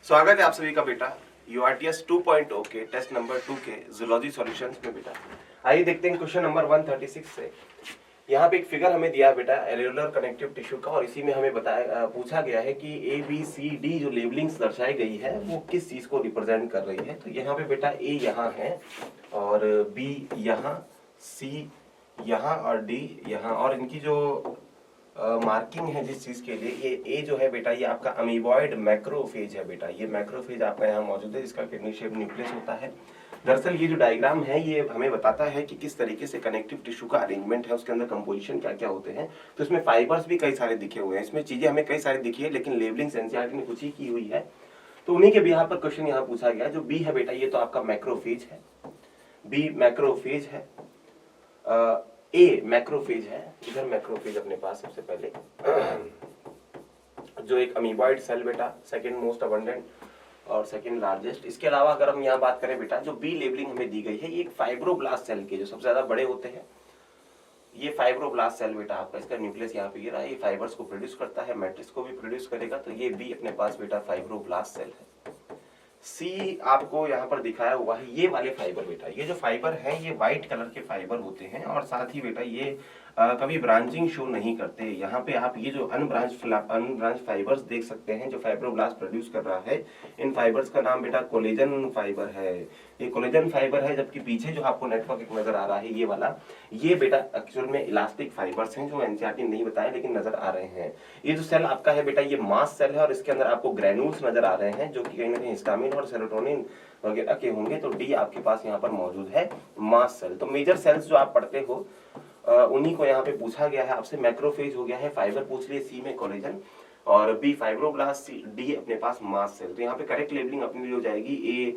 स्वागत है आप सभी का बेटा यूआरटीएस 2.0 के टेस्ट नंबर 2 के जूलॉजी सॉल्यूशंस में बेटा। आइए देखते हैं क्वेश्चन नंबर 136 से। यहाँ पे एक फिगर हमें दिया है बेटा एल्वेओलर कनेक्टिव टिश्यू का, और इसी में हमें बताया पूछा गया है कि ए बी सी डी जो लेबलिंग्स दर्शाई गई है वो किस चीज को रिप्रेजेंट कर रही है। तो यहाँ पे बेटा ए यहाँ है और बी यहाँ, सी यहाँ और डी यहाँ, और इनकी जो मार्किंग है जिस चीज के लिए, ये ए जो है बेटा ये आपका अमीबॉइड मैक्रोफेज है बेटा। ये मैक्रोफेज आपका यहाँ मौजूद है, इसका किडनी शेप न्यूक्लियस होता है। दरअसल ये जो डायग्राम है ये हमें बताता है कि किस तरीके से कनेक्टिव टिश्यू का अरेंजमेंट है, उसके अंदर कंपोजिशन क्या क्या होते हैं। तो इसमें फाइबर्स भी कई सारे दिखे हुए हैं, इसमें चीजें हमें कई सारी दिखी है, लेकिन लेबलिंग एनसीईआरटी ने कुछ ही की हुई है। तो उन्हीं के बिहार पर क्वेश्चन यहाँ पूछा गया। जो बी है बेटा ये तो आपका मैक्रोफेज है, बी मैक्रोफेज है, ए मैक्रोफेज है। इधर मैक्रोफेज अपने पास सबसे पहले जो एक अमीबॉइड सेल बेटा, सेकंड मोस्ट अबंडेंट और सेकंड लार्जेस्ट। इसके अलावा अगर हम यहाँ बात करें बेटा, जो बी लेबलिंग हमें दी गई है ये एक फाइब्रोब्लास्ट सेल के जो सबसे ज्यादा बड़े होते हैं, ये फाइब्रोब्लास्ट सेल बेटा आपका, इसका न्यूक्लियस यहाँ पे गिरा है, ये फाइबर्स को प्रोड्यूस करता है, मैट्रिक्स को भी प्रोड्यूस करेगा। तो ये बी अपने पास बेटा फाइब्रोब्लास्ट सेल है। सी आपको यहाँ पर दिखाया हुआ है ये वाले फाइबर बेटा, ये जो फाइबर है ये व्हाइट कलर के फाइबर होते हैं, और साथ ही बेटा ये कभी ब्रांचिंग शो नहीं करते। यहाँ पे आप ये जो अनब्रांच फाइबर्स देख सकते हैं जो फाइब्रोब्लास्ट प्रोड्यूस कर रहा है, इन फाइबर्स का नाम बेटा कोलेजन फाइबर है। ये कोलेजन फाइबर है, जबकि पीछे जो आपको नेटवर्क एक नजर आ रहा है ये वाला, ये बेटा एक्चुअल में इलास्टिक फाइबर्स हैं जो एनसीईआरटी नहीं बताया लेकिन नजर आ रहे हैं। ये जो सेल आपका है बेटा ये मास सेल है, और इसके अंदर आपको ग्रेन्यूल्स नजर आ रहे हैं जो कि कहीं ना कहीं हिस्टामिन और सेरोटोनिन वगैरह के होंगे। तो डी आपके पास यहाँ पर मौजूद है मास सेल। तो मेजर सेल्स जो आप पढ़ते हो उन्हीं को यहाँ पे पूछा गया है आपसे। मैक्रोफेज हो गया है, फाइबर पूछ लिए, सी में कोलेजन, और बी फाइब्रोब्लास्ट, सी डी अपने पास मास सेल। तो यहाँ पे करेक्ट लेबलिंग अपने लिए हो जाएगी A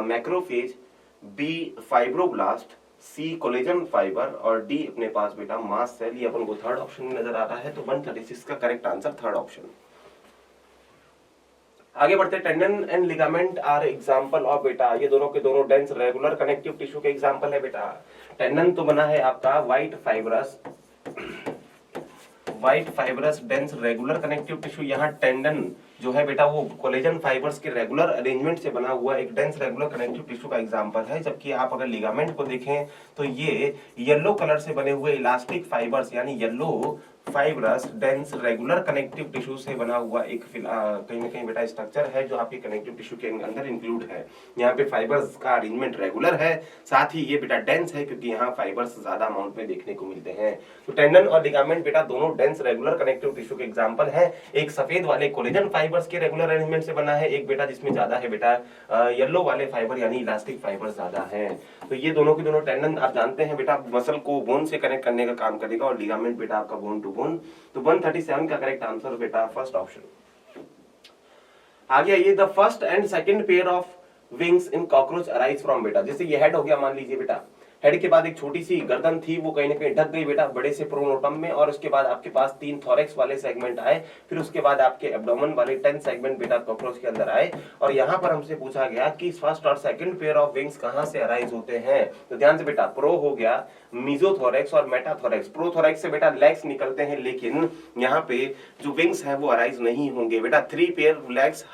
macrophage, B fibroblast, C collagen fibre और डी अपने पास बेटा मास सेल। ये अपन को थर्ड ऑप्शन में नजर आ रहा है। तो 136 का करेक्ट आंसर थर्ड ऑप्शन। आगे बढ़ते, tendon and ligament are example of बेटा, ये दोनों के दोनों डेंस रेगुलर कनेक्टिव टिश्यू के एग्जांपल है बेटा। टेंडन तो बना है आपका white fibrous dense regular connective tissue. यहाँ टेंडन जो है बेटा वो कोलेजन फाइबर्स के रेगुलर अरेंजमेंट से बना हुआ एक डेंस रेगुलर कनेक्टिव टिश्यू का एग्जांपल है। जबकि आप अगर लिगामेंट को देखें तो ये येलो कलर से बने हुए इलास्टिक फाइबर्स यानी yellow fibrous dense regular connective tissue से बना हुआ एक कहीं ना कहीं बेटा स्ट्रक्चर है जो आपके कनेक्टिव टिश्यू के अंदर इंक्लूड है। यहाँ पे फाइबर्स का अरेंजमेंट रेगुलर है, साथ ही ये बेटा डेंस है क्योंकि यहाँ फाइबर्स ज्यादा अमाउंट में देखने को मिलते हैं। तो टेंडन और लिगामेंट बेटा दोनों डेंस रेगुलर कनेक्टिव टिश्यू के एग्जाम्पल है। एक सफेद वाले कोलेजन फाइबर्स के रेगुलर अरेंजमेंट से बना है, एक बेटा जिसमें ज्यादा है बेटा येलो वाले फाइबर यानी इलास्टिक फाइबर ज्यादा है। तो ये दोनों के दोनों, टेंडन आप जानते हैं बेटा मसल को बोन से कनेक्ट करने का काम करेगा, और लिगामेंट बेटा आपका बोन टू बोन। तो 137 का करेक्ट आंसर बेटा फर्स्ट ऑप्शन। आगे आइए, the first and second pair of wings in cockroach arise from बेटा। जैसे ये हेड हो गया मान लीजिए बेटा, हेड के बाद एक छोटी सी गर्दन थी वो कहीं ना कहीं ढक गई बेटा बड़े से प्रोनोटम में, और उसके बाद आपके पास 3 थोरेक्स वाले सेगमेंट आए, फिर उसके बाद आपके एब्डोमेन वाले 10 सेगमेंट बेटा कॉकरोच के अंदर आए। और यहाँ पर हमसे पूछा गया कि फर्स्ट और सेकंड पेयर ऑफ विंग्स कहाँ से अराइज होते हैं। तो ध्यान से बेटा, प्रो हो गया, मीजोथोरेक्स और मेटाथोरेक्स। प्रोथोरेक्स से बेटा लेग्स निकलते हैं, लेकिन यहाँ पे जो विंग्स है वो अराइज नहीं होंगे बेटा। 3 पेयर लेग्स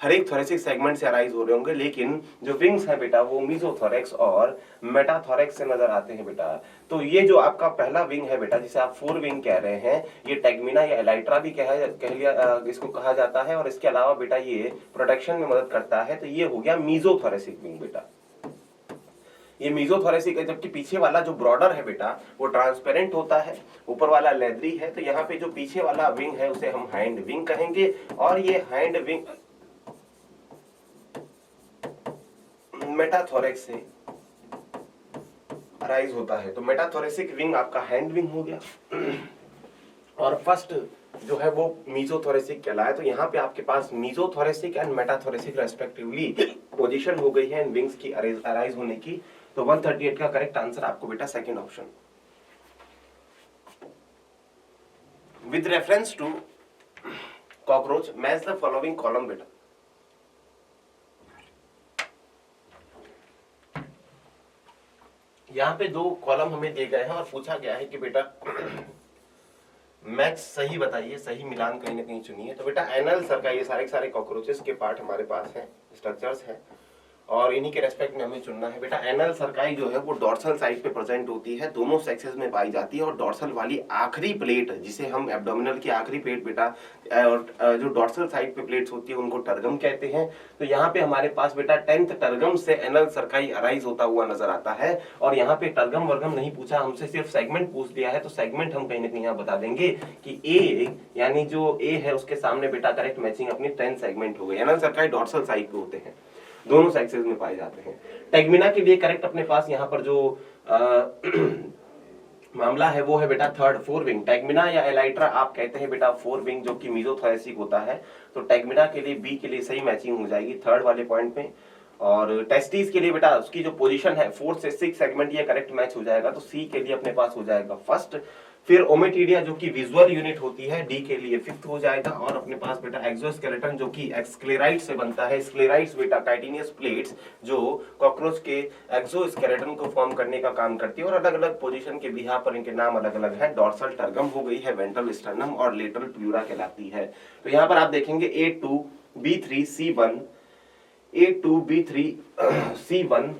हर एक थोरेसिक सेगमेंट से अराइज हो रहे होंगे, लेकिन जो विंग्स है बेटा वो मीजोथोरेक्स और मेटाथोरेक्स से नजर आते हैं बेटा। तो ये जो आपका पहला विंग है बेटा जिसे आप 4 विंग कह रहे हैं, ये टेगमिना या एलाइट्रा भी इसको कहा जाता है, और इसके अलावा बेटा ये प्रोटेक्शन में मदद करता है। तो ये हो गया मीजोथोरेसिक विंग बेटा, ये मीजोथोरेसिक है। जबकि पीछे वाला जो ब्रॉडर है बेटा वो ट्रांसपेरेंट होता है, ऊपर वाला लेदरी है। तो यहाँ पे जो पीछे वाला विंग है उसे हम हाइंड विंग कहेंगे, और ये हाइंड विंग मेटाथोरेक्स से अराइज होता है। तो मेटाथोरेसिक विंग आपका हैंड विंग हो गया, और फर्स्ट जो है वो मीजोथोरेसिक कहलाया। तो यहाँ पे आपके पास मीजोथोरेसिक एंड मेटाथोरेसिक रेस्पेक्टिवली पोजीशन हो गई है इन विंग्स की अराइज होने की। तो 138 का करेक्ट आंसर आपको बेटा second option. With reference to cockroach match the following column बेटा। यहाँ पे 2 कॉलम हमें दिए गए हैं और पूछा गया है कि बेटा मैक्स सही बताइए, सही मिलान कहीं ना कहीं चुनिए। तो बेटा एनल सर्काई, ये सारे के सारे कॉकरोचेस के पार्ट हमारे पास हैं, स्ट्रक्चर्स हैं, और इन्हीं के रेस्पेक्ट में हमें चुनना है। बेटा एनल सर्काई जो है वो डॉर्सल साइड पे प्रेजेंट होती है, दोनों सेक्सेस में पाई जाती है, और डॉर्सल वाली आखिरी प्लेट जिसे हम एब्डोमिनल की आखिरी प्लेट बेटा, और जो डॉर्सल साइड पे प्लेट्स होती है उनको टर्गम कहते हैं। तो यहाँ पे हमारे पास बेटा 10th टर्गम से एनल सर्काई अराइज होता हुआ नजर आता है। और यहाँ पे टर्गम वर्गम नहीं पूछा हमसे, सिर्फ सेगमेंट पूछ दिया है, तो सेगमेंट हम कहीं ना कहीं यहाँ बता देंगे कि ए, यानी जो ए है उसके सामने बेटा करेक्ट मैचिंग अपनी 10 सेगमेंट हो गई। एनल सर्काई डॉर्सल साइड पे होते हैं, दोनों सेक्सेस में पाए जाते हैं। टेगमिना के लिए करेक्ट अपने पास यहाँ पर जो मामला है वो है बेटा थर्ड, फोर विंग। टेगमिना या एलाइट्रा आप कहते हैं बेटा फोर विंग, जो कि मीजोथोरेसिक होता है। तो टेगमिना के लिए बी के लिए सही मैचिंग हो जाएगी थर्ड वाले पॉइंट में। और टेस्टिस के लिए बेटा उसकी जो पोजीशन है 4 से 6 सेगमेंट, ये करेक्ट मैच हो जाएगा, तो सी के लिए अपने पास हो जाएगा फर्स्ट। फिर ओमेटिडिया जो कि विजुअल यूनिट होती है, डी के लिए फिफ्थ हो जाएगा। और अपने पास बेटा एक्सोस्केलेटन जो कि स्क्लेराइट से बनता है, स्क्लेराइट्स बेटा काइटिनियस प्लेट्स जो कॉकरोच के एक्सोस्केलेटन को फॉर्म करने का काम करती है, और अलग अलग पोजीशन के बिहार पर इनके नाम अलग अलग है। डॉर्सल टर्गम हो गई है, वेंट्रल स्टर्नम और लेटरल प्लूरा कहलाती है। तो यहाँ पर आप देखेंगे A2 B3 C1, A2 B3 C1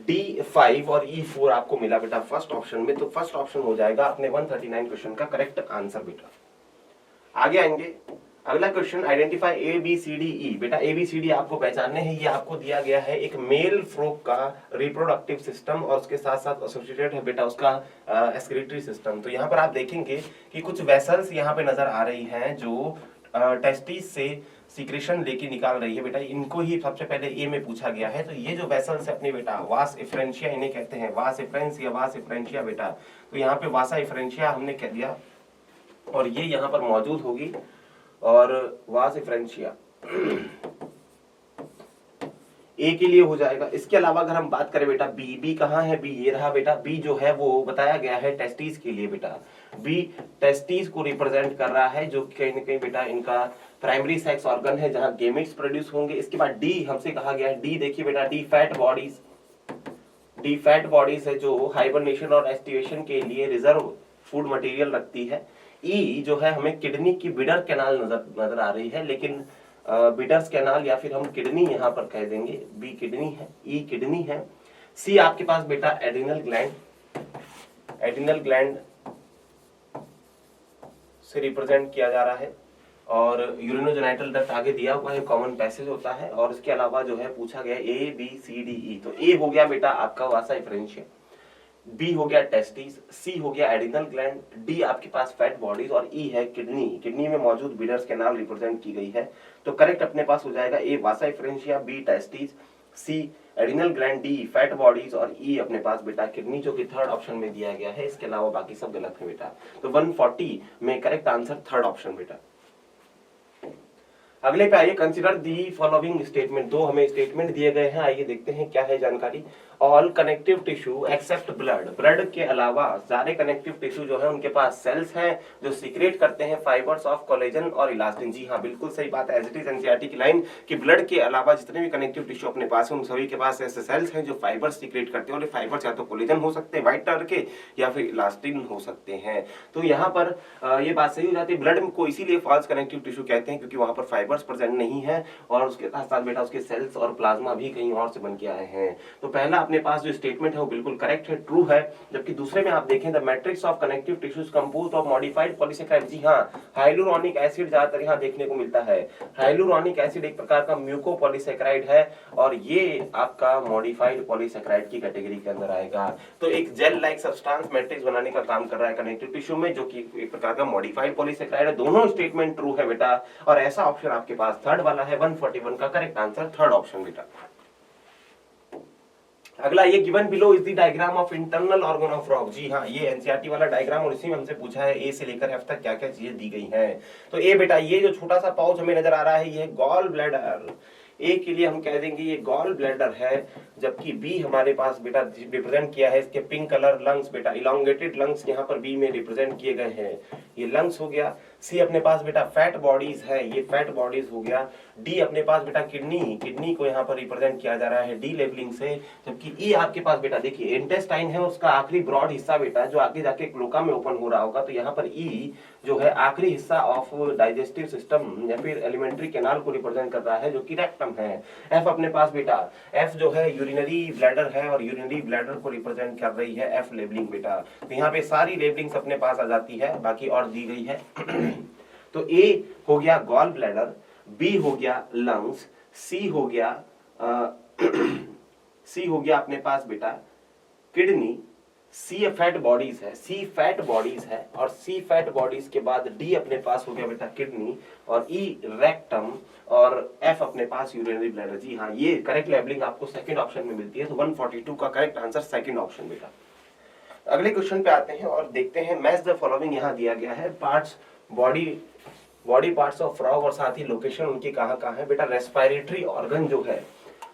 D5 और E4 आपको मिला बेटा फर्स्ट ऑप्शन में। तो फर्स्ट ऑप्शन हो जाएगा अपने 139 क्वेश्चन का करेक्ट आंसर बेटा। आगे आएंगे, अगला question identify A B C D E। बेटा A B C D आपको पहचानने हैं, ये आपको दिया गया है एक मेल फ्रॉग का रिप्रोडक्टिव सिस्टम, और उसके साथ साथ एसोसिएटेड है बेटा उसका एक्सक्रीटरी सिस्टम। तो यहाँ पर आप देखेंगे कि कुछ वेसल्स यहाँ पे नजर आ रही हैं जो टेस्टिस से सीक्रेशन लेके निकाल रही है बेटा, इनको ही सबसे पहले ए में पूछा गया है। तो ये जो वेसल्स है अपने बेटा वास इफ्रेंशिया इन्हें कहते हैं, वास इफ्रेंस या वास इफ्रेंशिया बेटा। तो यहाँ पे वासा इफ्रेंशिया हमने कह दिया, और ये यहाँ पर मौजूद होगी, और वास इफ्रेंशिया ए के लिए हो जाएगा। इसके अलावा अगर हम बात करें बेटा बी, बी कहाँ है, बी ये रहा बेटा। बी जो है वो बताया गया है टेस्टिस के लिए बेटा, बी टेस्टिस को रिप्रेजेंट कर रहा है, जो कहीं ना कहीं बेटा इनका प्राइमरी सेक्स ऑर्गन है जहां गेमेट्स प्रोड्यूस होंगे। इसके बाद डी हमसे कहा गया है, डी देखिए बेटा, D fat bodies, D fat bodies है जो हाइबरनेशन और एस्टिवेशन के लिए रिजर्व फूड मटेरियल रखती है। ई जो है हमें किडनी की बिडर कैनाल नजर आ रही है, लेकिन बिडर्स कैनाल या फिर हम किडनी यहाँ पर कह देंगे, बी किडनी है, ई किडनी है। सी आपके पास बेटा एड्रिनल ग्लैंड, एड्रिनल ग्लैंड से रिप्रेजेंट किया जा रहा है, और यूरिनोजेनाइटल डक्ट आगे दिया हुआ है, कॉमन पैसेज होता है। और इसके अलावा जो है पूछा गया ए बी सी डी ई। तो ए हो गया बेटा आपका वासा इफ्रेंशिया, बी हो गया टेस्टिस, सी हो गया एडिनल ग्लैंड, डी आपके पास फैट बॉडीज, और ई है किडनी, किडनी में मौजूद बिडर्स कैनाल रिप्रेजेंट की गई है। तो करेक्ट अपने पास हो जाएगा A vasa efferentia, B testis, C adrenal gland, D fat bodies, और ई अपने पास बेटा किडनी, जो कि थर्ड ऑप्शन में दिया गया है। इसके अलावा बाकी सब गलत है बेटा। तो 140 में करेक्ट आंसर थर्ड ऑप्शन बेटा। अगले पे आइए, कंसीडर दी फॉलोइंग स्टेटमेंट। दो हमें स्टेटमेंट दिए गए हैं, आइए देखते हैं क्या है जानकारी। All connective tissue except blood, blood के अलावा सारे कनेक्टिव टिश्यू जो है उनके पास सेल्स हैं जो सीक्रेट करते हैं फाइबर्स ऑफ कोलेजन और इलास्टिन। जी हाँ, बिल्कुल सही बात है, एज इट इज एनसीईआरटी की लाइन कि ब्लड के अलावा जितने भी कनेक्टिव टिश्यू अपने पास है उन सभी के पास ऐसे सेल्स हैं जो फाइबर्स सीक्रेट करते हैं, और फाइबर्स या तो कोलेजन हो सकते हैं व्हाइट कलर के, या फिर इलास्टिन हो सकते हैं। तो यहाँ पर ये बात सही हो जाती है, ब्लड को इसीलिए फॉल्स कनेक्टिव टिश्यू कहते हैं क्योंकि वहां पर फाइबर्स प्रेजेंट नहीं है, और उसके साथ साथ बेटा उसके सेल्स और प्लाज्मा भी कहीं और से बन के आए हैं। तो पहला अपने पास जो स्टेटमेंट है वो बिल्कुल करेक्ट है, ट्रू है। जबकि दूसरे में आप देखें the matrix of connective tissues composed of modified polysaccharide. जी हां, हाइलुरोनिक एसिड ज्यादातर यहां देखने को मिलता है। हाइलुरोनिक एसिड एक प्रकार का म्यूकोपॉलीसेकेराइड है, और ये आपका मॉडिफाइड पॉलीसेकेराइड की कैटेगरी के अंदर आएगा। तो एक जेल लाइक सब्सटेंस मैट्रिक्स बनाने का काम कर रहा है कनेक्टिव टिश्यू में, जो कि एक प्रकार का मॉडिफाइड पॉलीसेकेराइड है। दोनों स्टेटमेंट ट्रू है बेटा, और ऐसा ऑप्शन आपके पास थर्ड वाला है। 141 का करेक्ट आंसर थर्ड ऑप्शन बेटा। अगला, ये given below is the diagram of internal organ of frog. जी हाँ, ये एनसीईआरटी वाला डायग्राम, और इसी में हमसे पूछा है ए से लेकर एफ तक क्या क्या चीजें दी गई हैं। तो ए बेटा, ये जो छोटा सा पाउच हमें नजर आ रहा है ये गॉल ब्लैडर, ए के लिए हम कह देंगे ये गॉल ब्लैडर है। जबकि बी हमारे पास बेटा रिप्रेजेंट किया है इसके पिंक कलर लंग्स बेटा, इलोंगेटेड लंग्स यहाँ पर बी में रिप्रेजेंट किए गए हैं, ये लंग्स हो गया। सी अपने पास बेटा फैट बॉडीज है, ये फैट बॉडीज हो गया। डी अपने पास बेटा किडनी को यहाँ पर रिप्रेजेंट किया जा रहा है डी लेवलिंग से। जबकि ई आपके पास बेटा देखिए इंटेस्टाइन है, उसका आखिरी ब्रॉड हिस्सा बेटा जो आगे जाके क्लोका में ओपन हो रहा होगा, तो यहाँ पर ई जो है आखिरी हिस्सा ऑफ डाइजेस्टिव सिस्टम या फिर एलिमेंट्री कैनाल को रिप्रेजेंट कर रहा है जो कि रेक्टम है। एफ अपने पास बेटा, एफ जो है यूरिनरी ब्लैडर है और यूरिनरी ब्लैडर को रिप्रेजेंट कर रही है एफ लेबलिंग बेटा। तो यहाँ पे सारी लेबलिंग्स अपने पास आ जाती है, बाकी और दी गई है। तो ए हो गया गॉल ब्लैडर, बी हो गया लंग्स, सी हो गया सी हो गया अपने पास बेटा किडनी, सी फैट बॉडीज है, सी फैट बॉडीज है, और सी फैट बॉडीज के बाद डी अपने पास हो गया बेटा किडनी, और ई रेक्टम, और एफ अपने पास यूरिनरी ब्लैडर। जी हाँ, ये करेक्ट लेबलिंग आपको सेकंड ऑप्शन में मिलती है। तो 142 का करेक्ट आंसर सेकंड ऑप्शन बेटा। अगले क्वेश्चन पे आते हैं और देखते हैं मैच द फॉलोइंग। यहाँ दिया गया है parts body parts of frog और साथ ही लोकेशन उनकी कहाँ कहाँ है बेटा। रेस्पिरेटरी ऑर्गन जो है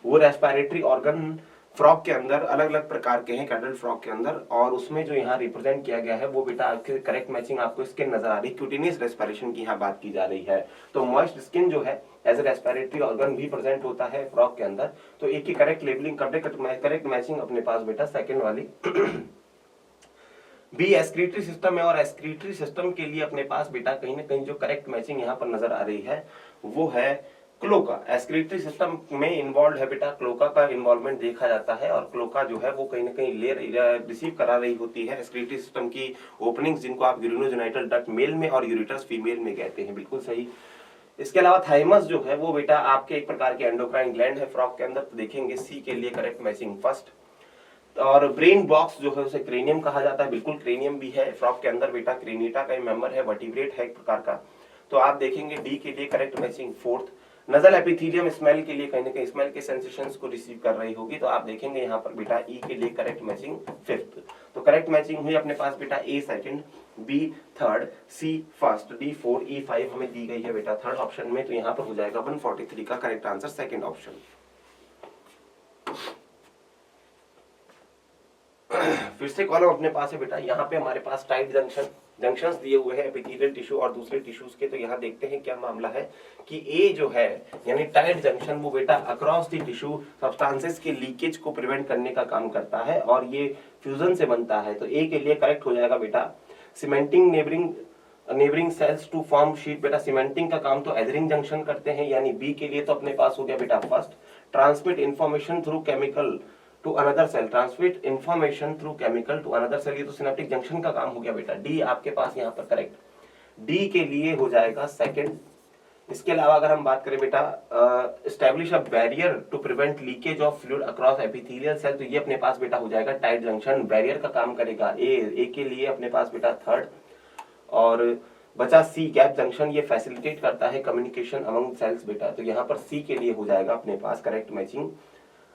वो रेस्पिरेटरी ऑर्गन फ्रॉग के अंदर अलग अलग प्रकार के हैं एडल्ट फ्रॉग के अंदर, और उसमें जो यहाँ रिप्रेजेंट किया गया है वो बेटा आपके करेक्ट मैचिंग आपको स्किन नजर आ रही है। क्यूटेनियस रेस्पिरेशन की यहाँ बात की जा रही है। तो मॉइस्ट स्किन जो है एज ए रेस्पिरेटरी ऑर्गन भी प्रेजेंट होता है फ्रॉग के अंदर। तो एक की करेक्ट लेबलिंग करेक्ट मैचिंग अपने पास बेटा सेकेंड वाली। बी एस्क्रीटरी सिस्टम है, और एस्क्रीटरी सिस्टम के लिए अपने पास बेटा कहीं ना कहीं जो करेक्ट मैचिंग यहाँ पर नजर आ रही है वो है क्लोका। एस्क्रीटरी सिस्टम में इन्वॉल्व है बेटा क्लोका का इन्वॉल्वमेंट देखा जाता है, और क्लोका जो है वो कहीं ना कहीं रिसीव करा रही होती है एस्क्रीटरी सिस्टम की ओपनिंग्स, जिनको आप यूरिनोजेनिटल डक्ट मेल में और यूरिटर्स फीमेल में कहते हैं। बिल्कुल सही। इसके अलावा थाइमस जो है वो बेटा आपके एक प्रकार के एंडोक्राइन ग्लैंड है फ्रॉग के अंदर। तो देखेंगे सी के लिए करेक्ट मैचिंग फर्स्ट। और ब्रेन बॉक्स जो है उसे क्रेनियम कहा जाता है। बिल्कुल क्रेनियम भी है फ्रॉग के अंदर बेटा, क्रेनिटा का मेंबर है, वर्टिब्रेट है एक प्रकार का। तो आप देखेंगे डी के लिए correct matching fourth. Nasal epithelium smell के लिए कहीं ना कहीं स्मेल के सेंसेशंस को रिसीव कर रही होगी, तो आप देखेंगे यहाँ पर बेटा ई के लिए करेक्ट मैचिंग फिफ्थ। तो करेक्ट मैचिंग हुई अपने पास बेटा ए सेकंड, बी थर्ड, सी फर्स्ट, डी 4, ई 5 हमें दी गई है बेटा थर्ड ऑप्शन में। तो यहाँ पर हो जाएगा 143 का करेक्ट आंसर सेकेंड ऑप्शन। फिर से कॉलम अपने पास है बेटा। यहाँ पे हमारे पास टाइट जंक्शंस दिए हुए हैं एपिथेलियल टिश्यू और दूसरे टिश्यूज के। तो यहाँ देखते हैं क्या मामला है कि ए जो है यानी टाइट जंक्शन वो बेटा अक्रॉस द टिश्यू सब्सटेंसेस के लीकेज को प्रिवेंट करने का काम करता है, और ये फ्यूजन से बनता है। तो ए के लिए करेक्ट हो जाएगा बेटा cementing neighbouring cells to form sheet. बेटा सीमेंटिंग का काम तो एदरिंग जंक्शन करते हैं, यानी बी के लिए तो अपने पास हो गया बेटा first. Transmit information through chemical to another cell, transmit information through chemical to another cell, ये तो सिनेप्टिक जंक्शन का काम हो गया बेटा। डी आपके पास यहाँ पर करेक्ट, डी के लिए हो जाएगा सेकंड। इसके अलावा अगर हम बात करें बेटा establish a barrier to prevent leakage of fluid across epithelial cell, तो ये अपने पास बेटा हो जाएगा टाइट जंक्शन, बैरियर का काम करेगा। ए के लिए अपने पास बेटा थर्ड। और बचा सी गैप जंक्शन, ये फैसिलिटेट करता है कम्युनिकेशन अमंग सेल्स बेटा। तो यहाँ पर सी के लिए हो जाएगा अपने पास करेक्ट मैचिंग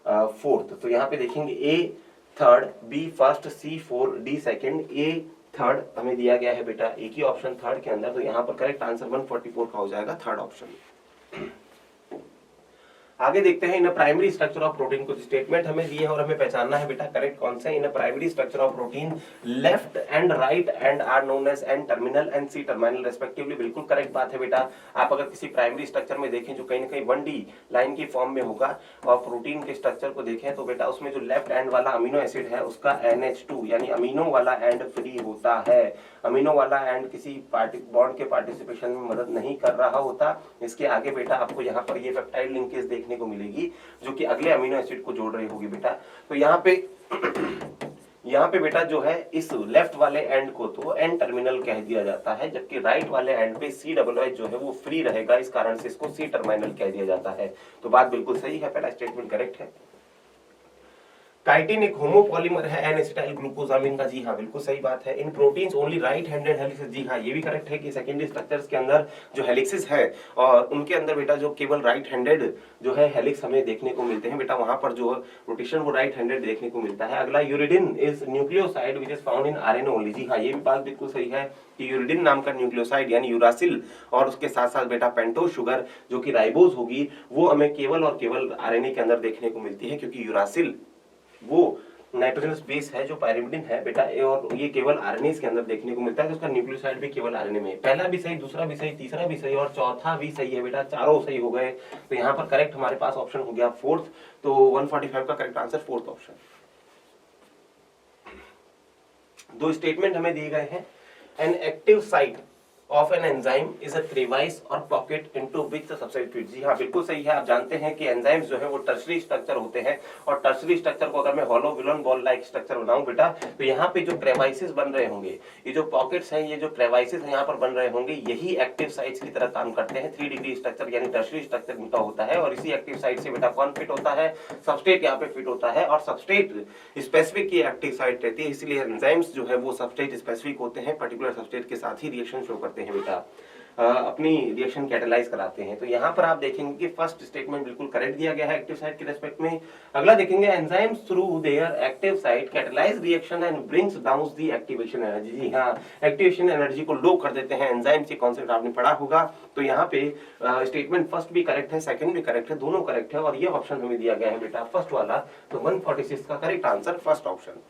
फोर्थ। तो यहाँ पे देखेंगे ए थर्ड, बी फर्स्ट, सी 4, डी सेकंड, ए थर्ड हमें दिया गया है बेटा एक ही ऑप्शन थर्ड के अंदर। तो यहाँ पर करेक्ट आंसर 144 का हो जाएगा थर्ड ऑप्शन। आगे देखते हैं in primary structure of protein. कुछ स्टेटमेंट हमें दिए हैं और हमें पहचानना है बेटा करेक्ट कौन से। In primary structure of protein left and right and are known as an terminal and C terminal respectively. बिल्कुल करेक्ट बात है बेटा। आप अगर किसी प्राइमरी स्ट्रक्चर में देखें जो कहीं ना कहीं 1D लाइन की फॉर्म में होगा और प्रोटीन के स्ट्रक्चर को देखें तो बेटा उसमें जो लेफ्ट एंड वाला अमीनो एसिड है उसका NH2 यानी अमीनो वाला एंड फ्री होता है। अमीनो वाला एंड किसी बॉन्ड के पार्टिसिपेशन में मदद नहीं कर रहा होता। इसके आगे बेटा आपको यहाँ पर ये पेप्टाइड लिंकेज देखने को मिलेगी जो कि अगले अमीनो एसिड को जोड़ रही होगी बेटा। तो यहाँ पे बेटा जो है इस लेफ्ट वाले एंड को तो एन टर्मिनल कह दिया जाता है, जबकि राइट वाले एंड पे COOH जो है वो फ्री रहेगा, इस कारण से इसको सी टर्मिनल कह दिया जाता है। तो बात बिल्कुल सही है, पहला स्टेटमेंट करेक्ट है। काइटिन एक होमोपॉलीमर है एन एसिटाइल ग्लूकोजामिन का। जी हाँ बिल्कुल सही बात है। इन proteins only right handed helixes. जी हाँ ये भी करेक्ट है कि सेकेंडरी स्ट्रक्चर्स के अंदर जो हेलिक्सेस है और उनके अंदर बेटा जो केवल राइट हैंडेड जो है हेलिक्स हमें देखने को मिलते हैं बेटा। वहां पर जो रोटेशन वो राइट हैंडेड देखने को मिलता है। अगला uridine is nucleoside which is found in RNA only. जी हाँ ये भी बात बिल्कुल सही है कि यूरिडिन नाम का न्यूक्लियोसाइड यानी यूरासिल और उसके साथ साथ बेटा पेंटोज शुगर जो कि राइबोज होगी वो हमें केवल और केवल RNA के अंदर देखने को मिलती है, क्योंकि यूरासिल वो नाइट्रोजनस बेस है जो पायरिमिडिन है बेटा, और ये केवल आरएनए के अंदर देखने को मिलता है, तो उसका न्यूक्लियोसाइड भी केवल आरएनए में। पहला भी सही, दूसरा भी सही, तीसरा भी सही और चौथा भी सही है बेटा, चारों सही हो गए। तो यहाँ पर करेक्ट हमारे पास ऑप्शन हो गया फोर्थ, तो 145 का करेक्ट आंसर फोर्थ ऑप्शन। दो स्टेटमेंट हमें दिए गए हैं। An active site of an enzyme is a crevice और pocket into which the substrate. जी हाँ, बिल्कुल सही है। आप जानते हैं कि एंजाइम्स जो है वो टर्शरी स्ट्रक्चर होते हैं, और टर्शरी स्ट्रक्चर को अगर मैं hollow villain ball like structure बनाऊं बेटा, तो यहाँ पे जो क्रेवाइसेस बन रहे होंगे, ये जो पॉकेट्स हैं, ये जो क्रेवाइसेस यहाँ पर बन रहे होंगे, यही एक्टिव साइट्स की तरह काम करते हैं। 3 डिग्री स्ट्रक्चर यानी टर्शरी स्ट्रक्चर इनका होता है, और इसी एक्टिव साइट से बेटा कौन फिट होता है, सबस्ट्रेट यहाँ पे फिट होता है, और सबस्ट्रेट स्पेसिफिक की एक्टिव साइट रहती है, इसलिए एंजाइम्स जो है वो सबस्ट्रेट स्पेसिफिक होते हैं, पर्टिकुलर सबस्ट्रेट के साथ ही रिएक्शन शो करते हैं बेटा, अपनी रिएक्शन कैटेलाइज कराते हैं। तो यहाँ पर आप देखेंगे कि फर्स्ट स्टेटमेंट बिल्कुल करेक्ट दिया गया है एक्टिव साइट के रेस्पेक्ट में। अगला देखेंगे, enzymes through their active site catalyse reaction and brings down the activation energy. जी हाँ, एक्टिवेशन एनर्जी को लो कर देते हैं एंजाइम्स, ये कॉन्सेप्ट आपने पढ़ा होगा। तो यहाँ पे स्टेटमेंट फर्स्ट भी करेक्ट है, सेकंड भी करेक्ट है, दोनों करेक्ट है, और ये ऑप्शन हमें दिया गया है बेटा फर्स्ट वाला। तो 146 का करेक्ट आंसर फर्स्ट ऑप्शन।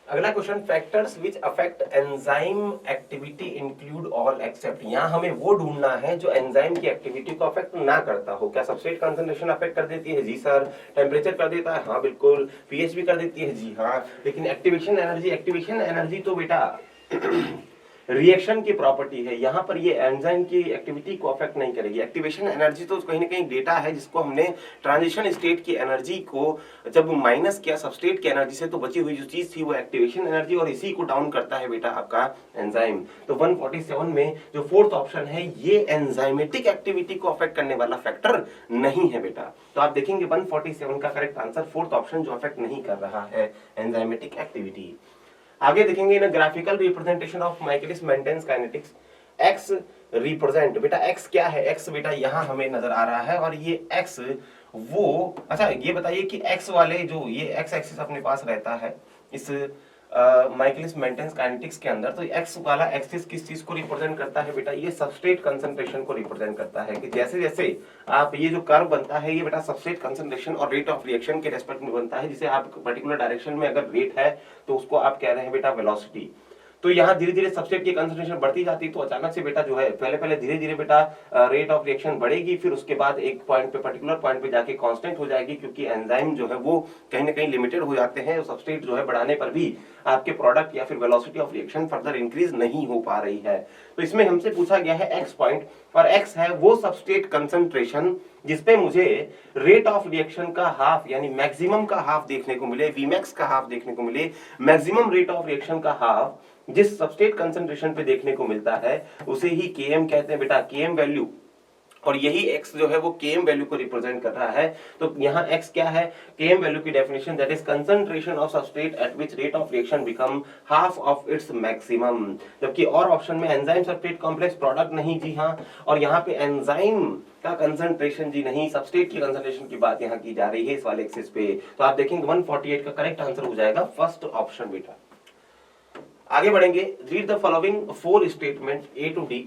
अगला question, factors which affect enzyme activity include all except. यहाँ हमें वो ढूंढना है जो एंजाइम की एक्टिविटी को अफेक्ट ना करता हो। क्या सबस्ट्रेट कंसंट्रेशन अफेक्ट कर देती है? जी सर। टेम्परेचर कर देता है? हाँ बिल्कुल। पीएच भी कर देती है? जी हाँ। लेकिन एक्टिवेशन एनर्जी तो बेटा रिएक्शन की प्रॉपर्टी है, यहाँ पर ये एंजाइम की एक्टिविटी को अफेक्ट नहीं करेगी। एक्टिवेशन एनर्जी तो कहीं ना कहीं डेटा है जिसको हमने ट्रांजिशन स्टेट की एनर्जी को जब माइनस किया सबस्ट्रेट की एनर्जी से, तो बची हुई जो चीज थी वो एक्टिवेशन एनर्जी, और इसी को डाउन करता है बेटा आपका एंजाइम। तो 147 में जो फोर्थ ऑप्शन है ये एंजाइमेटिक एक्टिविटी को अफेक्ट करने वाला फैक्टर नहीं है बेटा। तो आप देखेंगे 147 का करेक्ट आंसर फोर्थ ऑप्शन, जो अफेक्ट नहीं कर रहा है एंजाइमेटिक एक्टिविटी। आगे देखेंगे in graphical representation of Michaelis Menten kinetics, x represent. बेटा एक्स क्या है? एक्स बेटा यहाँ हमें नजर आ रहा है, और ये एक्स वो, अच्छा ये बताइए कि एक्स वाले जो ये एक्स एक्सिस अपने पास रहता है इस माइकलिस मेंटेन काइनेटिक्स के अंदर, तो एक्स वाला एक्सिस किस चीज को रिप्रेजेंट करता है बेटा? ये सबस्ट्रेट कंसंट्रेशन को रिप्रेजेंट करता है, कि जैसे जैसे आप ये जो कर्व बनता है ये बेटा सबस्ट्रेट कंसंट्रेशन और रेट ऑफ रिएक्शन के रेस्पेक्ट में बनता है, जिसे आप पर्टिकुलर डायरेक्शन में अगर रेट है तो उसको आप कह रहे हैं बेटा वेलोसिटी। तो यहाँ धीरे धीरे सबस्ट्रेट की कंसंट्रेशन बढ़ती जाती है, तो अचानक से बेटा जो है पहले धीरे धीरे बेटा रेट ऑफ रिएक्शन बढ़ेगी, फिर उसके बाद एक पॉइंट पे पर्टिकुलर पॉइंट पे जाके कांस्टेंट हो जाएगी, क्योंकि एंजाइम जो है वो कहीं ना कहीं लिमिटेड हो जाते हैं। सबस्ट्रेट जो है बढ़ाने पर भी आपके प्रोडक्ट या फिर velocity of reaction further increase नहीं हो पा रही है। तो इसमें हमसे पूछा गया है एक्स पॉइंट, और एक्स है वो सबस्ट्रेट कंसंट्रेशन जिसपे मुझे रेट ऑफ रिएक्शन का हाफ यानी मैक्सिमम का हाफ देखने को मिले, वीमैक्स का हाफ देखने को मिले। मैक्सिमम रेट ऑफ रिएक्शन का हाफ जिस सबस्ट्रेट कंसंट्रेशन पे देखने को मिलता है उसे ही केएम कहते हैं बेटा, केएम वैल्यू, और यही x जो है वो km वैल्यू को रिप्रेजेंट कर रहा है। तो यहाँ x क्या है? km वैल्यू की definition, that is concentration of substrate eight which rate of reaction become half of its maximum. जबकि और ऑप्शन में एंजाइम सबस्ट्रेट कॉम्प्लेक्स प्रोडक्ट नहीं, जी हाँ, और यहाँ पे एंजाइम का कंसंट्रेशन जी नहीं, सबस्ट्रेट की कंसंट्रेशन की बात यहाँ की जा रही है इस वाले एक्सिस पे। तो आप देखेंगे 148 का करेक्ट आंसर हो जाएगा फर्स्ट ऑप्शन बेटा। आगे बढ़ेंगे, read the following 4 statement A to D,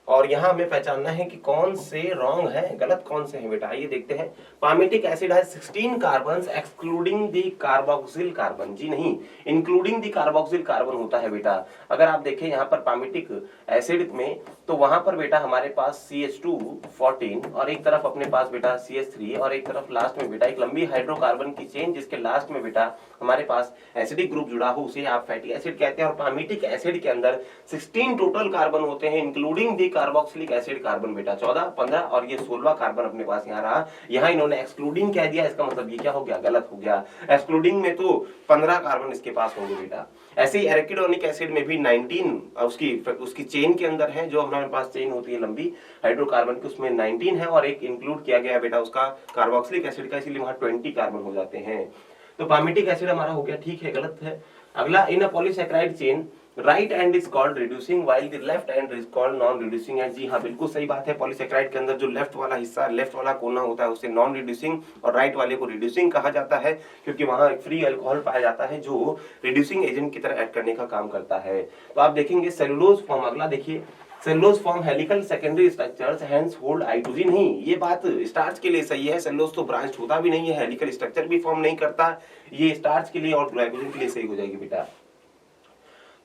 और यहाँ हमें पहचानना है कि कौन से रॉन्ग है, गलत कौन से हैं बेटा। आइए देखते हैं। पामिटिक एसिड है 16 carbons excluding the carboxyl carbon. जी नहीं, इंक्लूडिंग द कार्बोक्सिल कार्बन होता है बेटा। अगर आप देखें यहाँ पर पामिटिक एसिड में, तो वहां पर बेटा हमारे पास CH2 14 और एक तरफ अपने पास बेटा CH3, और एक तरफ लास्ट में बेटा एक लंबी हाइड्रोकार्बन की चेन जिसके लास्ट में बेटा हमारे पास एसिडिक ग्रुप जुड़ा हो, उसे आप फैटी एसिड कहते हैं। और पामिटिक एसिड के अंदर 16 टोटल कार्बन होते हैं including the carboxylic acid carbon बेटा 14, 15 और ये 16 कार्बन अपने पास यहाँ रहा। यहाँ इन्होंने एक्सक्लूडिंग कह दिया, इसका मतलब ये क्या हो गया? गलत हो गया। एक्सक्लूडिंग में तो 15 कार्बन इसके पास होंगे बेटा। ऐसे ही एराकिडोनिक एसिड में भी 19 उसकी चेन के अंदर है, जो हमारे पास चेन होती है लंबी हाइड्रोकार्बन की, उसमें 19 है, और एक इंक्लूड किया गया बेटा उसका कार्बोक्सिलिक एसिड का, इसीलिए वहां 20 कार्बन हो जाते हैं। तो पामिटिक एसिड हमारा हो गया, ठीक है, गलत है। अगला, in a polysaccharide chain right end is called reducing while the left end is called non reducing end. जी हाँ, बिल्कुल सही बात है। पॉलीसैकेराइड के अंदर जो लेफ्ट वाला हिस्सा, लेफ्ट वाला कोना होता है उसे नॉन रिड्यूसिंग, और राइट वाले को रिड्यूसिंग कहा जाता है, क्योंकि वहां एक फ्री अल्कोहल पाया जाता है जो रिड्यूसिंग एजेंट की तरह एक्ट करने का काम करता है। तो आप देखेंगे सेलुलोज फॉर्म, अगला देखिए cellulose form helical secondary structures hence hold I2G। नहीं, ये बात स्टार्च के लिए सही है। सेलुलोज तो ब्रांच होता भी नहीं है, हेलिकल स्ट्रक्चर भी फॉर्म नहीं करता। ये स्टार्च के लिए और ग्लाइकोजन के लिए सही हो जाएगी बेटा।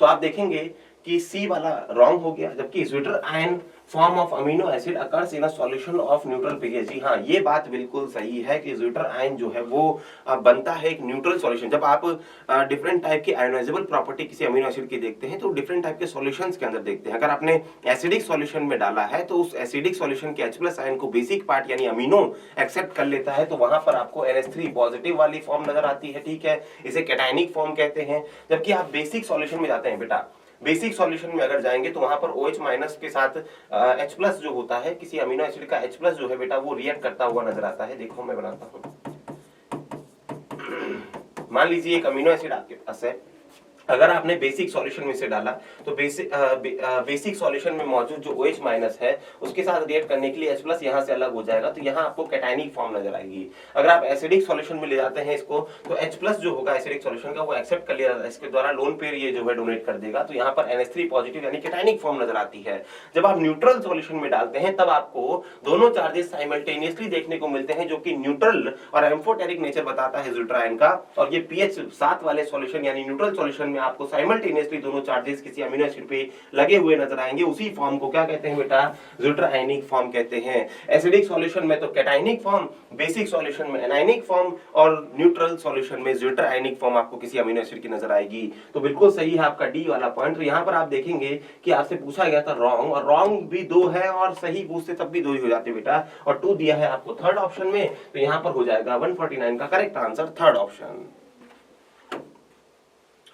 तो आप देखेंगे कि सी वाला रॉन्ग हो गया, जबकि zwitter ion form of amino acid occurs in a solution of neutral pH. जी हाँ, ये बात बिल्कुल सही है कि ज्विटर आयन जो है वो बनता है एक न्यूट्रल सॉल्यूशन। जब आप डिफरेंट टाइप की आयोनाइजेबल प्रॉपर्टी किसी अमीनो एसिड की देखते हैं तो डिफरेंट टाइप के सॉल्यूशंस के अंदर देखते हैं। अगर आपने एसिडिक सॉल्यूशन में डाला है तो उस एसिडिक सॉल्यूशन के H+ आयन को बेसिक पार्ट यानी अमीनो एक्सेप्ट कर लेता है, तो वहां पर आपको NH3 पॉजिटिव वाली फॉर्म नजर आती है। ठीक है, इसे कैटायनिक फॉर्म कहते हैं। जबकि आप बेसिक सॉल्यूशन में जाते हैं बेटा, बेसिक सॉल्यूशन में अगर जाएंगे तो वहां पर OH- के साथ H+ जो होता है, किसी अमीनो एसिड का H+ जो है बेटा वो रिएक्ट करता हुआ नजर आता है। देखो मैं बनाता हूं। मान लीजिए एक अमीनो एसिड आपके पास है, अगर आपने बेसिक सॉल्यूशन में से डाला तो बेसिक सॉल्यूशन में मौजूद जो OH- है उसके साथ रिएक्ट करने के लिए H+ यहां से अलग हो जाएगा, तो यहां आपको कैटायनिक फॉर्म नजर आएगी। अगर आप एसिडिक सॉल्यूशन में ले जाते हैं इसको तो H+ जो होगा एसिडिक सॉल्यूशन का वो एक्सेप्ट कर लिया जाता है, इसके द्वारा लोन पेयर ये जो है डोनेट कर देगा, तो यहां पर NH3 पॉजिटिव यानी कैटायनिक फॉर्म नजर आती है। जब आप न्यूट्रल सॉल्यूशन में डालते हैं तब आपको दोनों चार्जेस साइमल्टेनियसली देखने को मिलते हैं, जो कि न्यूट्रल और एम्फोटेरिक नेचर बताता है ज्विटर आयन का। और ये pH 7 वाले सॉल्यूशन यानी न्यूट्रल सॉल्यूशन में आपको साइमल्टेनियसली दोनों चार्जेस किसी अमीनो एसिड पे लगे हुए नजर आएंगे। उसी फॉर्म को क्या कहते हैं बेटा? ज्विटर आयनिक फॉर्म कहते हैं। एसिडिक सॉल्यूशन में तो कैटायनिक फॉर्म, बेसिक सॉल्यूशन में एनायनिक फॉर्म और न्यूट्रल सॉल्यूशन में ज्विटर आयनिक फॉर्म आपको किसी अमीनो एसिड की नजर आएगी। तो बिल्कुल सही है आपका डी वाला पॉइंट। तो यहां पर आप देखेंगे कि आपसे पूछा गया था रॉन्ग, और रॉन्ग भी 2 है और सही पूछते तब भी 2 ही हो जाते बेटा, और 2 दिया है आपको थर्ड ऑप्शन में, तो यहां पर हो जाएगा 149 का करेक्ट आंसर थर्ड ऑप्शन।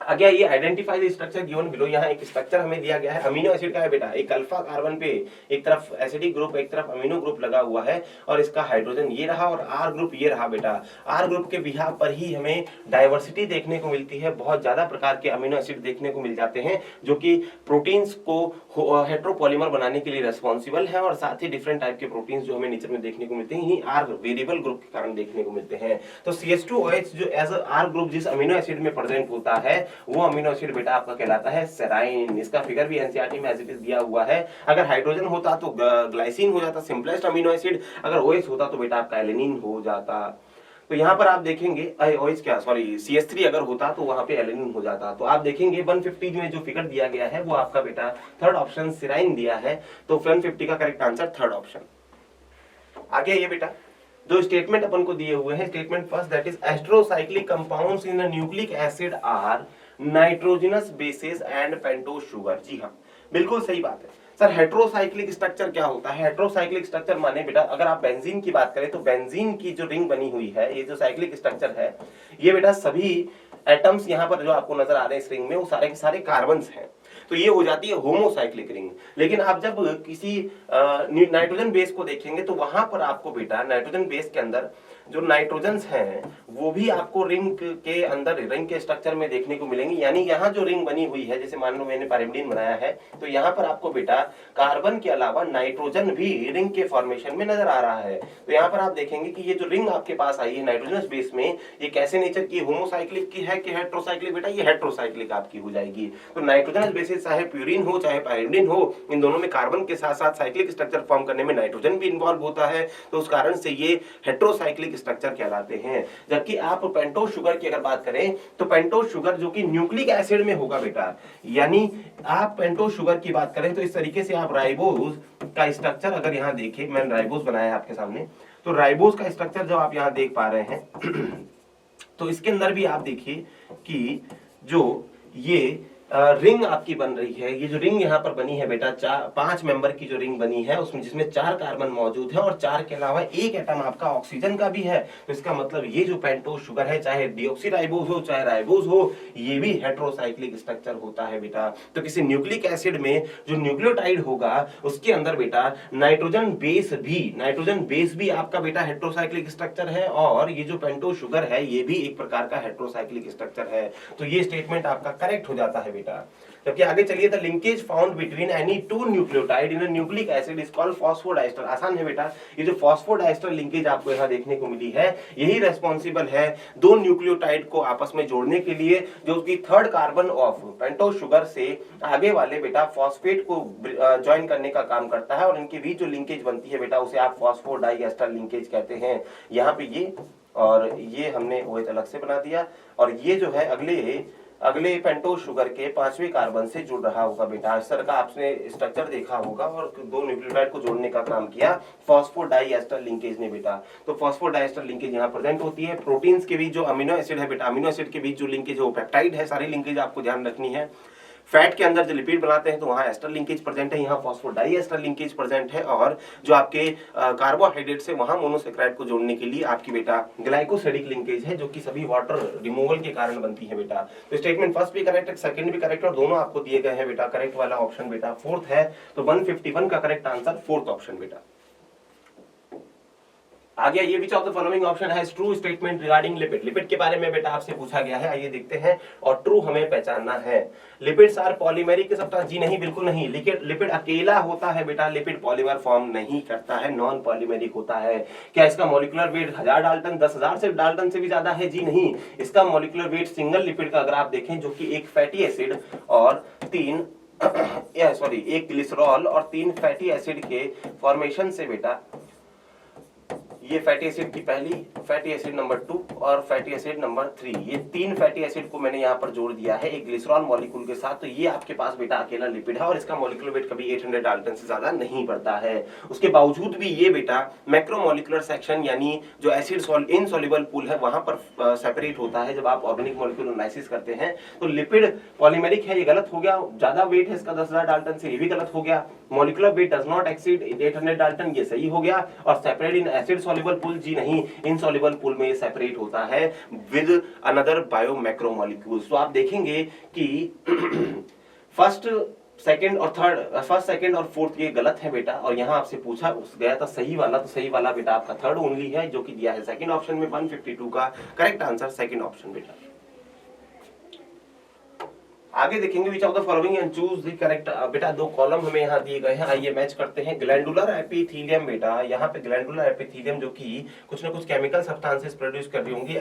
आगे ये identify the structure given below. यहाँ एक स्ट्रक्चर हमें दिया गया है, अमीनो एसिड का है बेटा। एक अल्फा कार्बन पे एक तरफ एसिडिक ग्रुप एक तरफ अमीनो ग्रुप लगा हुआ है, और इसका हाइड्रोजन ये रहा और आर ग्रुप ये रहा बेटा। आर ग्रुप के बिहाफ पर ही हमें डाइवर्सिटी देखने को मिलती है, बहुत ज्यादा प्रकार के अमीनो एसिड देखने को मिल जाते हैं जो कि प्रोटीन्स को हेट्रोपॉलीमर बनाने के लिए रेस्पॉन्सिबल है, और साथ ही डिफरेंट टाइप के प्रोटीन्स जो हमें नेचर में देखने को मिलते हैं ये आर वेरिएबल ग्रुप के कारण देखने को मिलते हैं। तो CH2OH जो एज आर ग्रुप जिस अमीनो एसिड में प्रेजेंट होता है वो अमीनो एसिड बेटा आपका कहलाता है सेराइन। इसका फिगर भी एनसीईआरटी में एज इट इज दिया हुआ है। अगर हाइड्रोजन होता तो ग्लाइसिन हो जाता, सिंपलेस्ट अमीनो एसिड। अगर OH होता तो बेटा आपका एलेनिन हो जाता। तो यहां पर आप देखेंगे OH क्या सॉरी CH3 अगर होता तो वहां पे एलेनिन हो जाता। तो आप देखेंगे 150 में जो फिगर दिया गया है वो आपका बेटा थर्ड ऑप्शन सेराइन दिया है, तो 150 का करेक्ट आंसर थर्ड ऑप्शन। आगे ये बेटा जो स्टेटमेंट अपन को दिए हुए हैं, statement first that is heterocyclic compounds in nucleic acid are nitrogenous bases and pentose sugar. जी हाँ, बिल्कुल सही बात है सर। हेट्रोसाइक्लिक स्ट्रक्चर क्या होता है? हेट्रोसाइक्लिक स्ट्रक्चर माने बेटा अगर आप बेंजीन की बात करें तो बेंजीन की जो रिंग बनी हुई है, ये जो साइक्लिक स्ट्रक्चर है, ये बेटा सभी एटम्स यहाँ पर जो आपको नजर आ रहे हैं इस रिंग में वो सारे के सारे कार्बन्स हैं, तो ये हो जाती है होमोसाइक्लिक रिंग। लेकिन आप जब किसी नाइट्रोजन बेस को देखेंगे तो वहां पर आपको बेटा नाइट्रोजन बेस के अंदर जो नाइट्रोजन्स हैं वो भी आपको रिंग के अंदर, रिंग के स्ट्रक्चर में देखने को मिलेंगे। यानी यहाँ जो रिंग बनी हुई है, जैसे मान लो मैंने पाइरिमिडीन बनाया है, तो यहाँ पर आपको बेटा कार्बन के अलावा नाइट्रोजन भी रिंग के फॉर्मेशन में नजर आ रहा है। तो यहाँ पर आप देखेंगे कि ये जो रिंग आपके पास आई है नाइट्रोजनस बेस में, ये कैसे नेचर की, होमोसाइक्लिक की है कि हेट्रोसाइक्लिक? बेटा ये हेट्रोसाइक्लिक आपकी हो जाएगी। तो नाइट्रोजनस बेसिस चाहे प्यूरिन हो चाहे पाइरिमिडीन हो, इन दोनों में कार्बन के साथ साथ साइक्लिक स्ट्रक्चर फॉर्म करने में नाइट्रोजन भी इन्वॉल्व होता है, तो उस कारण से ये हेट्रोसाइक्लिक स्ट्रक्चर कहलाते हैं। जबकि आप पेंटोज शुगर की अगर बात करें तो पेंटोज शुगर जो कि न्यूक्लिक एसिड में होगा बेटा, यानी आप पेंटोज शुगर की बात करें तो इस तरीके से आप राइबोज का स्ट्रक्चर अगर यहाँ देखिए, मैंने राइबोज बनाया है आपके सामने, तो राइबोज का स्ट्रक्चर जो आप यहाँ देख पा रहे हैं तो इसके अंदर भी आप देखिए कि जो ये रिंग आपकी बन रही है, ये जो रिंग यहाँ पर बनी है बेटा 5 मेंबर की जो रिंग बनी है उसमें जिसमें 4 कार्बन मौजूद है और 4 के अलावा एक एटम आपका ऑक्सीजन का भी है। तो इसका मतलब ये जो पेंटोज शुगर है, चाहे डीऑक्सीराइबोज हो चाहे राइबोज हो, ये भी हेट्रोसाइक्लिक स्ट्रक्चर होता है बेटा। तो किसी न्यूक्लिक एसिड में जो न्यूक्लियोटाइड होगा उसके अंदर बेटा नाइट्रोजन बेस भी आपका बेटा हेट्रोसाइक्लिक स्ट्रक्चर है, और ये जो पेंटोज शुगर है ये भी एक प्रकार का हेट्रोसाइक्लिक स्ट्रक्चर है। तो ये स्टेटमेंट आपका करेक्ट हो जाता है बेटा। जबकि आगे चलिए, the linkage found between any two nucleotide in a nucleic acid is called phosphodiester. आसान है बेटा, ये जो फॉस्फोडाइस्टर लिंकेज आपको यहाँ देखने को मिली है, यही रेस्पॉन्सिबल है दो न्यूक्लियोटाइड को आपस में जोड़ने के लिए, जो कि third carbon of pentose sugar से आगे वाले बेटा फॉस्फेट को ज्वाइन करने का काम करता है, और इनके बीच जो लिंकेज बनती है बेटा उसे आप फॉस्फोडाइएस्टर लिंकेज कहते हैं। यहाँ पे ये और ये हमने OH अलग से बना दिया, और ये जो है अगले पेंटोज शुगर के 5वें कार्बन से जुड़ रहा होगा बेटा। इस तरह का आपने स्ट्रक्चर देखा होगा, और दो न्यूक्लियोटाइड को जोड़ने का काम किया फॉस्फोडाइएस्टर लिंकेज ने बेटा। तो फॉस्फोडाइएस्टर लिंकेज यहाँ प्रेजेंट होती है। प्रोटीन्स के बीच जो अमीनो एसिड है बेटा, अमीनो एसिड के बीच जो लिंकेज है वो पेप्टाइड है। सारी लिंकेज आपको ध्यान रखनी है। फैट के अंदर जो लिपिड बनाते हैं तो वहां एस्टर लिंकेज प्रेजेंट है, यहाँ फॉस्फोडाइएस्टर लिंकेज प्रेजेंट है। और जो आपके कार्बोहाइड्रेट से वहां मोनोसेक्राइड को जोड़ने के लिए आपकी बेटा ग्लाइकोसिडिक लिंकेज है, जो कि सभी वाटर रिमूवल के कारण बनती है बेटा। तो स्टेटमेंट फर्स्ट भी करेक्ट है, सेकंड भी करेक्ट, और दोनों आपको दिए गए हैं बेटा। करेक्ट वाला ऑप्शन बेटा फोर्थ है, तो 151 का करेक्ट आंसर फोर्थ ऑप्शन बेटा। आगे ये विच of the following option has true statement regarding lipid. Lipid के बारे में बेटा आपसे पूछा गया है, आइए देखते हैं, और ट्रू हमें पहचानना है। लिपिड्स आर पॉलीमेरिक सब्सटेंस, जी नहीं, बिल्कुल नहीं। लिपिड अकेला होता है बेटा, लिपिड पॉलीमर फॉर्म नहीं करता है, नॉन पॉलीमेरिक होता है। क्या इसका मॉलिक्यूलर वेट 1000 डाल्टन 10,000 से डाल्टन से भी ज्यादा है? जी नहीं। इसका मॉलिक्यूलर वेट सिंगल लिपिड का अगर आप देखें, जो कि एक फैटी एसिड और एक ग्लिसरॉल और 3 फैटी एसिड के फॉर्मेशन से बेटा, ये फैटी एसिड की पहली, फैटी एसिड नंबर 2 और फैटी एसिड नंबर 3, ये 3 फैटी एसिड को मैंने यहाँ पर जोड़ दिया है एक ग्लिसरॉल मॉलिक्यूल के साथ। तो ये आपके पास बेटा अकेला लिपिड है, और इसका मॉलिक्यूलर वेट कभी 800 डाल्टन से ज्यादा नहीं बढ़ता है। उसके बावजूद भी ये बेटा मैक्रोमोलिकुलर सेक्शन, यानी जो एसिड इनसॉल्युबल पूल है वहां पर सेपरेट होता है जब आप ऑर्गेनिक मॉलिक्यूल एनालिसिस करते हैं। तो लिपिड पॉलीमेरिक है, ये गलत हो गया। ज्यादा वेट है इसका 10,000 डाल्टन से, ये भी गलत हो गया। Molecular weight does not exceed 800 dalton, ये सही हो गया। और separate in acid soluble pool, जी नहीं, इनसॉल्युबल पूल में ये सेपरेट होता है विद अनदर बायोमैक्रोमोलिक्यूल्स। तो आप देखेंगे कि फर्स्ट सेकंड और फोर्थ ये गलत है बेटा, और यहाँ आपसे पूछा गया था सही वाला, तो सही वाला बेटा आपका थर्ड ओनली है, जो कि दिया है सेकंड ऑप्शन में। 152 का करेक्ट आंसर सेकंड ऑप्शन बेटा। आगे देखेंगे विच of the following and choose the correct. बेटा दो कॉलम हमें यहाँ दिए गए हैं, आइए मैच करते हैं। ग्लैंडुलर एपिथेलियम बेटा, यहाँ पे ग्लैंडुलर एपिथेलियम जो कि कुछ ना कुछ केमिकल सब्सटेंसेस प्रोड्यूस कर रही होंगी,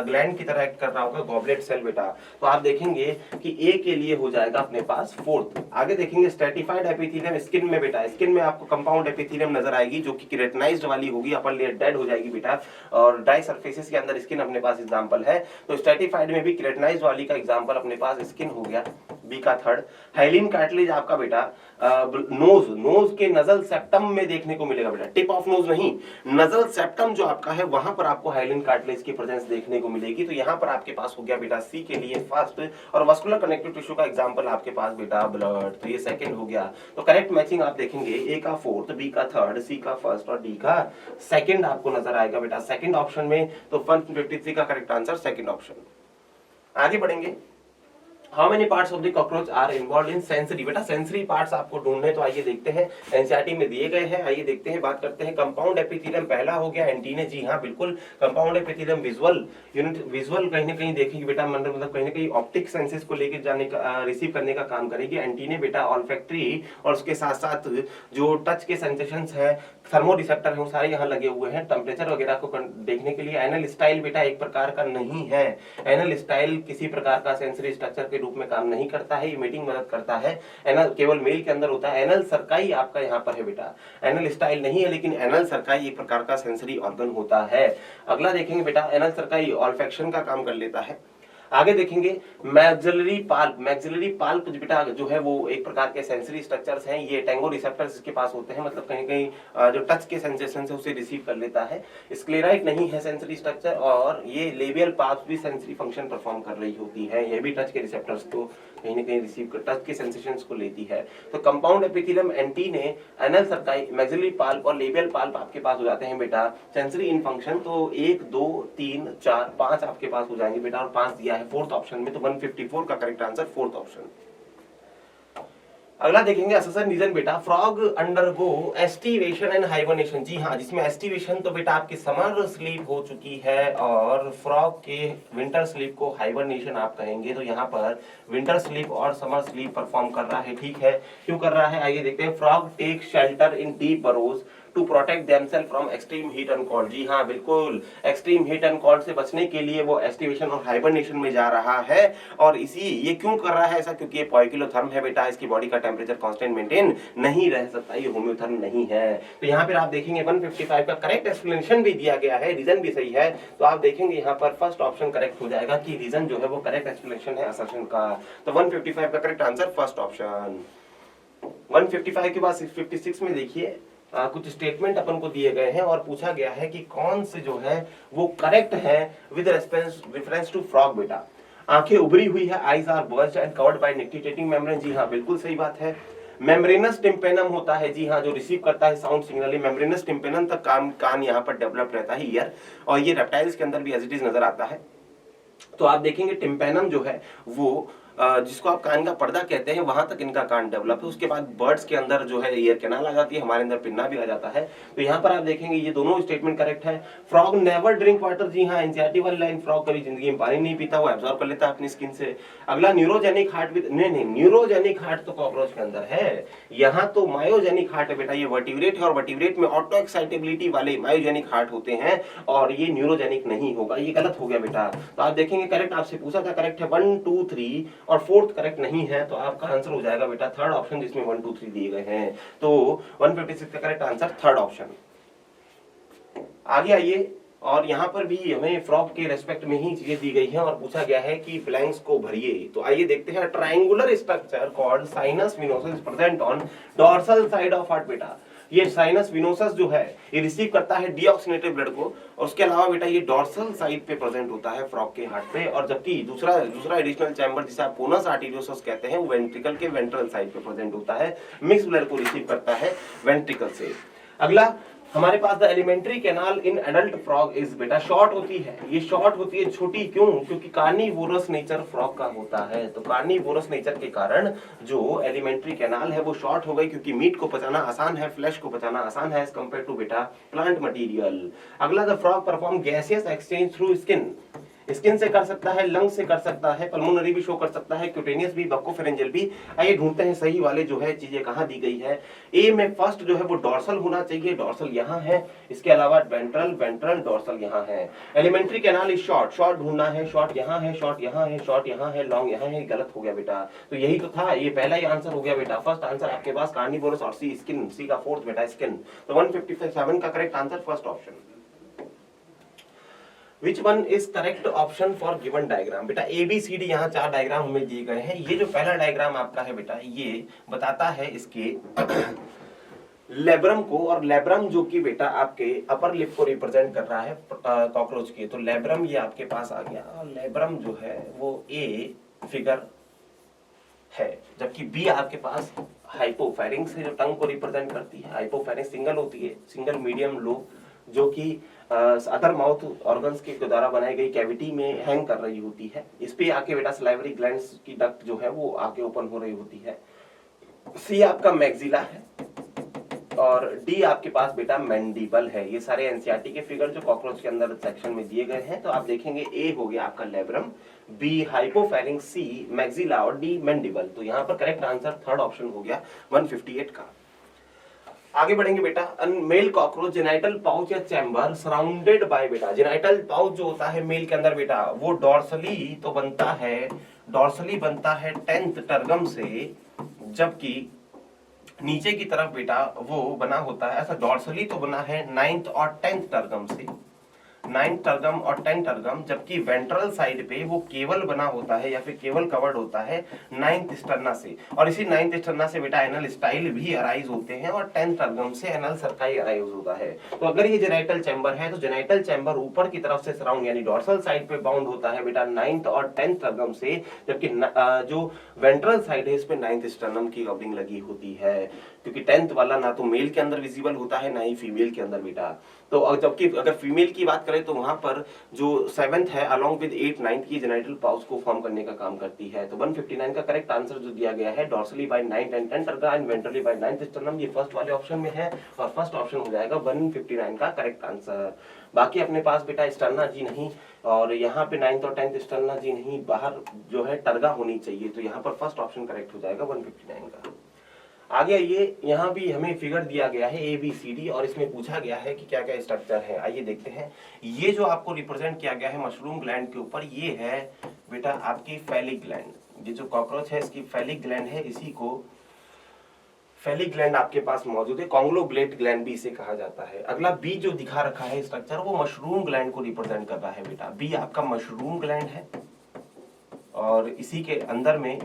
ग्लैंड की तरह एक्ट कर रहा होगा गॉबलेट सेल बेटा। तो आप देखेंगे कि ए के लिए हो जाएगा अपने पास फोर्थ। आगे देखेंगे स्ट्रेटिफाइड एपिथेलियम स्किन में बेटा, स्किन में आपको कंपाउंड एपिथेलियम नजर आएगी, जो कि केराटिनाइज्ड वाली होगी, अपर लेयर डेड हो जाएगी बेटा, और ड्राई सरफेसेस के अंदर स्किन अपने पास एग्जांपल है। तो स्ट्रेटिफाइड में भी केराटिनाइज्ड वाली का एग्जांपल अपने पास स्किन हो गया, बी का थर्ड। हाइलिन कार्टिलेज आपका बेटा नोज के नजल सेप्टम में देखने को मिलेगा बेटा, टिप ऑफ नोज नहीं, नजल सेप्टम जो आपका है वहां पर आपको हाइलिन कार्टिलेज की प्रेजेंस देखने को मिलेगी। तो यहां पर आपके पास हो गया बेटा सी के लिए फर्स्ट, और मस्कुलर कनेक्टिव टिश्यू का एग्जांपल आपके पास बेटा ब्लड, तो ये सेकंड हो गया। तो करेक्ट मैचिंग आप देखेंगे, ए का फोर्थ, बी का थर्ड, सी का फर्स्ट और डी का सेकंड आपको नजर आएगा बेटा सेकंड ऑप्शन में। तो 153 का करेक्ट आंसर सेकंड ऑप्शन। आगे बढ़ेंगे। How many parts of the cockroach are involved in sensory? बेटा सेंसरी पार्ट्स आपको ढूंढने, तो आइए देखते हैं, एनसीईआरटी में दिए गए हैं। आइए देखते हैं, बात करते हैं। कंपाउंड एपिथेलियम पहला हो गया, एंटीने, जी हाँ बिल्कुल। Compound epithelium visual unit, visual कहीं ना कहीं देखेगी बेटा, मतलब कहीं ना कहीं ऑप्टिक सेंसेस को लेकर जाने का, रिसीव करने का काम करेगी। एंटीने बेटा ऑल्फैक्टरी, और उसके साथ साथ जो टच के सेंसेशंस है, थर्मो रिसेप्टर है, वो सारे यहाँ लगे हुए हैं टेम्परेचर वगैरह को देखने के लिए। एनल स्टाइल बेटा एक प्रकार का नहीं है, एनल स्टाइल किसी प्रकार का सेंसरी स्ट्रक्चर के रूप में काम नहीं करता है, इमिटिंग मदद करता है। एनल केवल मेल के अंदर होता है। एनल सर्काई आपका यहाँ पर है बेटा, एनल स्टाइल नहीं है, लेकिन एनल सर्काई एक प्रकार का सेंसरी ऑर्गन होता है। अगला देखेंगे बेटा, एनल सर्काई ऑल्फैक्शन का काम कर लेता है। आगे देखेंगे मैक्सिलरी पाल्प, मैक्सिलरी पाल्प बेटा जो है वो एक प्रकार के सेंसरी स्ट्रक्चर्स हैं, ये टेंगो रिसेप्टर्स इसके पास होते हैं, मतलब कहीं कहीं जो टच के सेंसेशन है उसे रिसीव कर लेता है। स्क्लेराइट नहीं है सेंसरी स्ट्रक्चर, और ये लेबियल पाल्प भी सेंसरी फंक्शन परफॉर्म कर रही होती है, ये भी टच के रिसेप्टर्स को कहीं ना कहीं रिसीव कर, टच के सेंसेशंस को लेती है। तो compound epithelium, antennae, anal cerci, maxillary palp और लेबियल पाल्प आपके पास हो जाते हैं बेटा सेंसरी इन फंक्शन। तो 1 2 3 4 5 आपके पास हो जाएंगे बेटा, और 5 दिया है फोर्थ ऑप्शन में। तो 154 का करेक्ट आंसर फोर्थ ऑप्शन। अगला देखेंगे अससन रीजन बेटा, frog undergo aestivation and hibernation. जी हाँ, जिसमें एस्टिवेशन तो बेटा आपकी समर स्लीप हो चुकी है और फ्रॉग के विंटर स्लीप को हाइबरनेशन आप कहेंगे। तो यहाँ पर विंटर स्लीप और समर स्लीप परफॉर्म कर रहा है। ठीक है, क्यों कर रहा है आइए देखते हैं। Frog take shelter in deep burrows to protect themself from extreme heat and cold. जी हाँ बिल्कुल, एक्सट्रीम हीट एंड कोल्ड से बचने के लिए वो एस्टिवेशन और हाइबरनेशन में जा रहा है। और ये क्यों कर रहा है ऐसा, क्योंकि ये पोइकिलोथर्म है बेटा, इसकी बॉडी का टेम्परेचर कांस्टेंट मेंटेन नहीं रह सकता, ये होम्योथर्म नहीं है। तो यहाँ पर आप देखेंगे 155 का करेक्ट एक्सप्लेनेशन भी दिया गया है, रीजन भी सही है। तो आप देखेंगे यहाँ पर फर्स्ट ऑप्शन करेक्ट हो जाएगा कि रीजन जो है वो करेक्ट एक्सप्लेनेशन है असर्शन का। तो 155 का करेक्ट आंसर फर्स्ट ऑप्शन। 155 के बाद 656 में देखिए कुछ स्टेटमेंट अपन को दिए गए हैं और पूछा गया है कि कौन से जो है वो करेक्ट है विद रेफरेंस टू फ्रॉग बेटा। आंखें उभरी हुई है, eyes are burst and covered by nictitating membrane. जी हाँ बिल्कुल सही बात है। मेम्ब्रेनस टिम्पेनम होता है, जी हाँ, जो रिसीव करता है साउंड सिग्नल। मेम्ब्रेनस टिम्पेनम तक कान यहाँ पर डेवलप रहता है ईयर, और ये रेप्टाइल्स के अंदर भी एज इट इज नजर आता है। तो आप देखेंगे टिम्पेनम जो है वो जिसको आप कान का पर्दा कहते हैं, वहां तक इनका कान डेवलप है। उसके बाद बर्ड्स के अंदर जो है ईयर कैनाल आ जाती है, हमारे अंदर पिन्ना भी आ जाता है। तो यहाँ पर आप देखेंगे ये दोनों स्टेटमेंट करेक्ट है। Frog never drink water. जी हाँ, एनसीईआरटी वाली लाइन, फ्रॉग कभी जिंदगी में पानी नहीं पीता, वो एब्जॉर्ब कर लेता है अपनी स्किन से। अगला न्यूरोजेनिक हार्ट विद, नहीं न्यूरोजेनिक हार्ट तो कॉकरोच के अंदर है, यहाँ तो मायोजेनिक हार्ट है बेटा। ये वर्टिब्रेट है और वर्टिब्रेट में ऑटो एक्साइटेबिलिटी वाले मायोजेनिक हार्ट होते हैं और ये न्यूरोजेनिक नहीं होगा, ये गलत हो गया बेटा। तो आप देखेंगे करेक्ट आपसे पूछा था, करेक्ट है 1 2 3 और फोर्थ करेक्ट नहीं है, तो आपका आंसर हो जाएगा बेटा थर्ड ऑप्शन, जिसमें 1 2 3 दिए गए हैं। तो 156 का करेक्ट आंसर थर्ड ऑप्शन। आगे आइए, और यहाँ पर भी हमें फ्रॉग के रेस्पेक्ट में ही चीजें दी गई हैं और पूछा गया है कि ब्लैंक्स को भरिए। तो आइए देखते हैं। Triangular structure called sinus venosus present on dorsal side of heart बेटा। ये साइनस विनोसस जो है ये रिसीव करता है डीऑक्सीनेटेड ब्लड को, और उसके अलावा बेटा ये डोर्सल साइड पे प्रेजेंट होता है फ्रॉग के हार्ट पे। और जबकि दूसरा एडिशनल चैम्बर जिसे आप पोनस आर्टेरियोसस कहते हैं, वो वेंट्रिकल के वेंट्रल साइड पे प्रेजेंट होता है, मिक्स ब्लड को रिसीव करता है वेंट्रिकल से। अगला हमारे पास the alimentary canal in adult frog is बेटा शॉर्ट होती है। ये शॉर्ट होती है छोटी, क्यों? क्योंकि कार्निवोरस नेचर फ्रॉग का होता है। तो कार्निवोरस नेचर के कारण जो एलिमेंट्री कैनाल है वो शॉर्ट हो गई, क्योंकि मीट को पचाना आसान है, फ्लैश को पचाना आसान है एज कंपेयर टू बेटा प्लांट मटेरियल। अगला the frog perform gaseous exchange through skin. Skin से कर सकता है, लंग से कर सकता है, पल्मोनरी भी शो कर सकता है, क्यूटेनियस भी, बक्कोफेरेंजियल भी। आइए ढूंढते हैं सही वाले जो है चीजें कहाँ दी गई है। ए में फर्स्ट जो है वो डोर्सल होना चाहिए, डोर्सल यहाँ है। इसके अलावा वेंट्रल, वेंट्रल, डोर्सल यहाँ है। Alimentary canal is short, short ढूंढना है, शॉर्ट यहाँ है, शॉर्ट यहाँ है, शॉर्ट यहाँ है, लॉन्ग यहाँ है। गलत हो गया बेटा, तो यही तो था, ये पहला ही आंसर हो गया बेटा। फर्स्ट आंसर आपके पास कार्निवोरस और सी स्किन, सी का फोर्थ बेटा स्किन। तो 157 का correct answer first option. Which one is correct option for given diagram? बेटा ABCD यहाँ 4 डायग्राम हमें दिए गए हैं। ये जो पहला डायग्राम आपका है बेटा, ये बताता है इसके लेब्रम को, और लेब्रम जो कि बेटा आपके अपर लिप को रिप्रेजेंट कर रहा है कॉकरोच के। तो लेब्रम ये आपके पास आ गया, और लेब्रम जो है वो ए फिगर है, जबकि बी आपके पास हाइपोफेरिंक्स है जो टंग को रिप्रेजेंट करती है। हाइपोफेरिंक्स सिंगल होती है, सिंगल मीडियम लो, जो कि अदर माउथ ऑर्गन्स के द्वारा बनाई गई कैविटी में हैंग कर रही होती है। इस पे आके बेटा सलाइवरी ग्लैंड्स की डक्ट जो है वो आके ओपन हो रही होती है। सी आपका मैक्सिला है, और डी आपके पास बेटा मैंडिबल है। ये सारे एनसीईआरटी के फिगर जो कॉकरोच के अंदर सेक्शन में दिए गए हैं। तो आप देखेंगे ए हो गया आपका लेब्रम, बी हाइपोफेरिंक्स, सी मैक्सिला और डी मैंडिबल। तो यहाँ पर करेक्ट आंसर थर्ड ऑप्शन हो गया 158 का। आगे बढ़ेंगे बेटा। मेल कॉकरोच जेनाइटल पाउच या चैम्बर सराउंडेड बाय बेटा, जेनाइटल पाउच जो होता है मेल के अंदर बेटा वो डॉर्सली तो बनता है, डॉर्सली बनता है 10th टर्गम से, जबकि नीचे की तरफ बेटा वो बना होता है, ऐसा डॉर्सली तो बना है 9th और 10th टर्गम से, 9th टर्गम और 10th टर्गम, जबकि वेंट्रल साइड पे वो केवल बना होता है या फिर केवल कवर्ड होता है 9th स्टर्ना से। और इसी 9th स्टर्ना से बेटा एनल स्टाइल भी अराइज होते हैं, और 10th टर्गम से एनल सर्काई अराइज होता है। तो अगर ये जेनाइटल चैम्बर है तो जेनाइटल चैम्बर ऊपर की तरफ से सराउंड यानी डॉर्सल साइड पे बाउंड होता है बेटा 9th और 10th टर्गम से, जबकि जो वेंट्रल साइड है इस पे 9th स्टर्नम की कवरिंग लगी होती है, क्योंकि 10th वाला ना तो मेल के अंदर विजिबल होता है ना ही फीमेल के अंदर बेटा। तो जबकि अगर फीमेल की बात करें तो वहां पर जो 7th है अलॉन्ग विद 8 9th की जेनिटल पाउच को फॉर्म करने का काम करती है। तो 159 का करेक्ट आंसर जो दिया गया है dorsally by 9th and 10th terga and ventrally by 9th sternum, ये फर्स्ट वाले ऑप्शन में है और फर्स्ट ऑप्शन हो जाएगा 159 का करेक्ट आंसर। बाकी अपने पास बेटा स्टर्ना जी नहीं और यहाँ पे 9th और 10th स्टर्ना जी नहीं, बाहर जो है टर्गा होनी चाहिए, तो यहाँ पर फर्स्ट ऑप्शन करेक्ट हो जाएगा 159 का। आगे आइए, यहाँ भी हमें फिगर दिया गया है ABCD और इसमें पूछा गया है कि क्या क्या स्ट्रक्चर है। आइए देखते हैं। ये जो आपको रिप्रेजेंट किया गया है मशरूम ग्लैंड के ऊपर, ये है बेटा आपकी फैलिक ग्लैंड। ये जो कॉकरोच है इसकी फैलिक ग्लैंड है, इसी को फैलिक ग्लैंड आपके पास मौजूद है, कॉन्ग्लोब्लेट ग्लैंड भी इसे कहा जाता है। अगला बी जो दिखा रखा है स्ट्रक्चर वो मशरूम ग्लैंड को रिप्रेजेंट कर रहा है बेटा। बी आपका मशरूम ग्लैंड है और इसी के अंदर में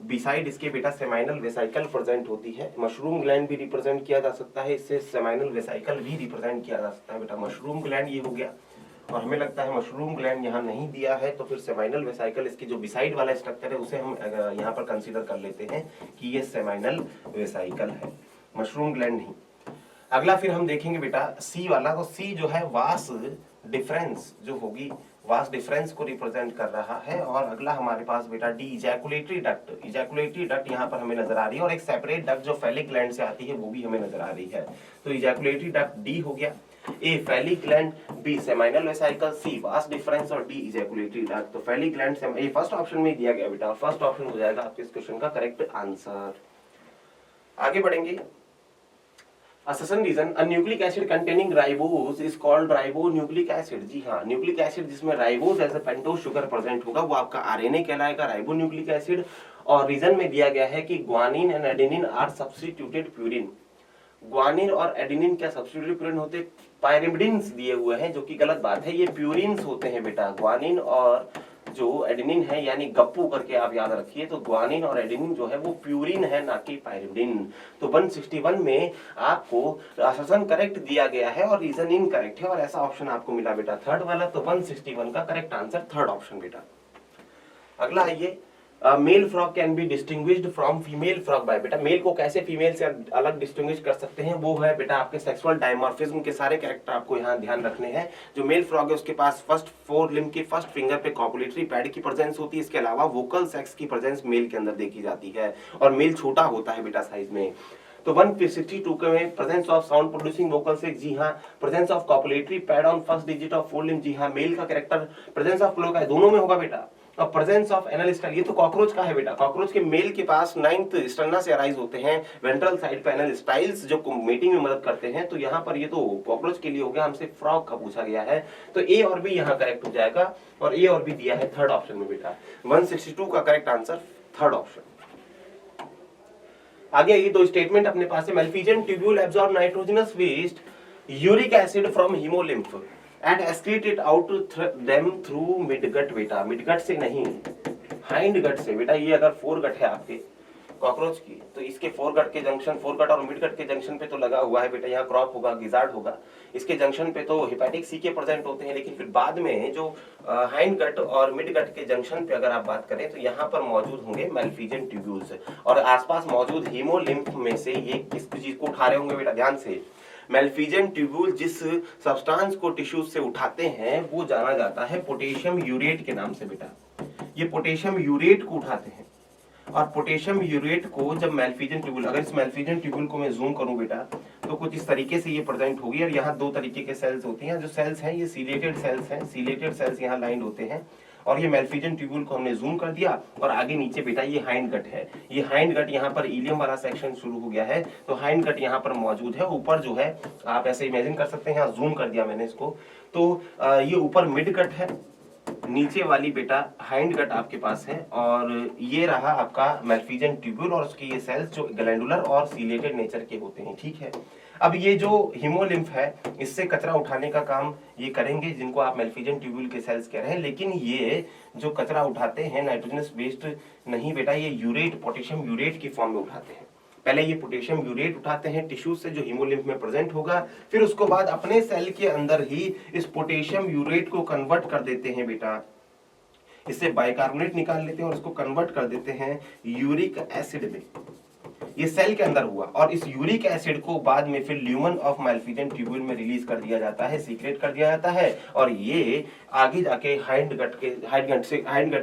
बिसाइड इसके बेटा सेमाइनल वेसाइकल प्रेजेंट होती है। मशरूम ग्लैंड भी रिप्रेजेंट किया जा सकता है, इससे सेमाइनल वेसाइकल भी रिप्रेजेंट किया जा सकता है बेटा। मशरूम ग्लैंड ये हो गया और हमें लगता है मशरूम ग्लैंड यहाँ नहीं दिया है, तो फिर सेमाइनल वेसाइकल इसकी जो बिसाइड वाला स्ट्रक्चर है उसे हम यहाँ पर कंसीडर कर लेते हैं कि ये सेमाइनल वेसाइकल है, मशरूम ग्लैंड नहीं। अगला फिर हम देखेंगे बेटा सी वाला, तो सी जो है वास डिफरेंस जो होगी, वास डिफरेंस को रिप्रेजेंट कर रहा है। और अगला हमारे पास बेटा D ejaculatory duct, ejaculatory duct यहाँ पर हमें नजर आ रही है और एक सेपरेट डक्ट जो फैलिक ग्लैंड से आती है वो भी हमें नजर आ रही है। तो इजैकुलेटरी डक्ट डी हो गया, A phallic gland, B seminal vesicle, C vas deferens और डी इजैकुलेटरी डक्ट। तो फैलिक ग्लैंड से ये फर्स्ट ऑप्शन में दिया गया बेटा, फर्स्ट ऑप्शन हो जाएगा आपके इस क्वेश्चन का करेक्ट आंसर। आगे बढ़ेंगे। Assertion reason, a nucleic acid containing ribose is called ribonucleic acid. जी हाँ, न्यूक्लिक एसिड जिसमें ribose as a pentose sugar present होगा वो आपका आरएनए कहलाएगा, राइबोन्यूक्लिक एसिड। और रीजन में दिया गया है कि guanine and adenine are substituted purine. Guanine और एडेनिन क्या सब्स्टिट्यूटेड प्यूरिन होते? पायरिमिडिन्स दिए हुए हैं, जो कि गलत बात है, ये प्यूरिन्स होते हैं बेटा। ग्वानिन और जो एडेनिन है यानी गप्पू करके आप याद रखिए, तो ग्वानिन और एडेनिन जो है वो प्यूरिन है ना कि पायरिमिडिन। तो 161 में आपको अससन करेक्ट दिया गया है और रीजन इनकरेक्ट है और ऐसा ऑप्शन आपको मिला बेटा थर्ड वाला। तो 161 का करेक्ट आंसर थर्ड ऑप्शन बेटा। अगला आइए, male frog can be distinguished from female frog by. बेटा मेल को कैसे फीमेल से अलग डिस्टिंग्विश कर सकते हैं, वो है बेटा आपके सेक्सुअल डायमॉर्फिज्म के सारे कैरेक्टर आपको यहाँ ध्यान रखने हैं। जो मेल फ्रॉग है उसके पास फर्स्ट 4 लिम्ब के फर्स्ट फिंगर पे कॉपुलेटरी पैड की प्रेजेंस होती है, इसके अलावा वोकल सेक्स की प्रेजेंस मेल के अंदर देखी जाती है और मेल छोटा होता है बेटा साइज में। तो 162 के में presence of sound producing vocal sacs, जी हाँ। Presence of copulatory pad on first digit of 4 limb, जी हाँ। मेल का कैरेक्टर प्रेजेंस ऑफ क्लोका है, दोनों में होगा बेटा। और प्रेजेंस ऑफ एनल स्टाइल, ये तो कॉकरोच का है बेटा। कॉकरोच के मेल के पास 9th स्टर्ना से अराइज होते हैं, वेंट्रल साइड पे एनल स्टाइल्स जो मेटिंग में मदद करते हैं। तो यहाँ पर ये तो कॉकरोच के लिए हो गया, हमसे फ्रॉग का पूछा गया है, तो ए और बी यहाँ करेक्ट हो जाएगा और ए और बी दिया है थर्ड ऑप्शन में बेटा। 162 का करेक्ट आंसर थर्ड ऑप्शन। आगे ये दो स्टेटमेंट अपने पास है। Malpighian tubule absorb nitrogenous waste uric acid from haemolymph and excrete it out them through midgut. बेटा मिडगट से नहीं, हाइंड गट से बेटा। ये अगर फोरगट है आपके कॉकरोच की, तो इसके फोरगट के जंक्शन, फोरगट और मिडगट के जंक्शन पे तो लगा हुआ है बेटा, यहाँ क्रॉप होगा, गिजार्ड होगा। इसके जंक्शन पे तो हेपेटिक सी के प्रेजेंट होते हैं, लेकिन फिर बाद में जो हाइंड गट और मिड गट के जंक्शन पे अगर आप बात करें तो यहाँ पर मौजूद होंगे मेल्फिजियन ट्यूब्यूल्स और आसपास मौजूद हीमोलिम्फ में से ये किस चीज को उठा रहे होंगे बेटा, ध्यान से। मेल्फिजियन ट्यूब्यूल जिस सब्सटेंस को टिश्यूज से उठाते हैं वो जाना जाता है पोटेशियम यूरेट के नाम से बेटा। ये पोटेशियम यूरेट को उठाते हैं और पोटेशियम यूरेट को जब मेल्फिजियन ट्यूब्यूल, अगर इस मेल्फिजियन ट्यूब्यूल को मैं जूम करूं बेटा तो कुछ इस तरीके से ये प्रेजेंट होगी और यहाँ दो तरीके के सेल्स होती हैं। जो सेल्स हैं ये सीलेटेड सेल्स हैं, सीलेटेड सेल्स यहाँ लाइंड होते हैं और ये मेल्फिजियन ट्यूब्यूल को हमने जूम कर दिया और आगे नीचे बेटा ये हाइंड गट है। ये हाइंड गट यहाँ पर इलियम वाला सेक्शन शुरू हो गया है, तो हाइंड गट यहाँ पर मौजूद है। ऊपर जो है आप ऐसे इमेजिन कर सकते हैं, यहाँ जूम कर दिया मैंने इसको, तो ये ऊपर मिड गट है, नीचे वाली बेटा हाइंड गट आपके पास है और ये रहा आपका मेल्फिजियन ट्यूब्यूल और उसके ये सेल्स जो ग्लैंडुलर और सीलेटेड नेचर के होते हैं, ठीक है। अब ये जो हीमोलिम्फ है इससे कचरा उठाने का काम ये करेंगे, जिनको आप मेल्फिजियन ट्यूब्यूल के सेल्स कह रहे हैं, लेकिन ये जो कचरा उठाते हैं नाइट्रोजनस वेस्ट नहीं बेटा, ये यूरेट, पोटेशियम यूरेट की फॉर्म में उठाते हैं। पहले ये पोटेशियम यूरेट उठाते हैं टिश्यू से जो हीमोलिम्फ में प्रेजेंट होगा, फिर उसको बाद अपने सेल के अंदर ही इस पोटेशियम यूरेट को कन्वर्ट कर देते हैं बेटा, इससे बाइकार्बोनेट निकाल लेते हैं और इसको कन्वर्ट कर देते हैं यूरिक एसिड में। ये सेल के अंदर हुआ और इस यूरिक एसिड को बाद में फिर ल्यूमन ऑफ मैल्फिजन ट्यूब्यूल में रिलीज कर दिया जाता है, सीक्रेट कर दिया जाता है और ये आगे जाके हाइंड गट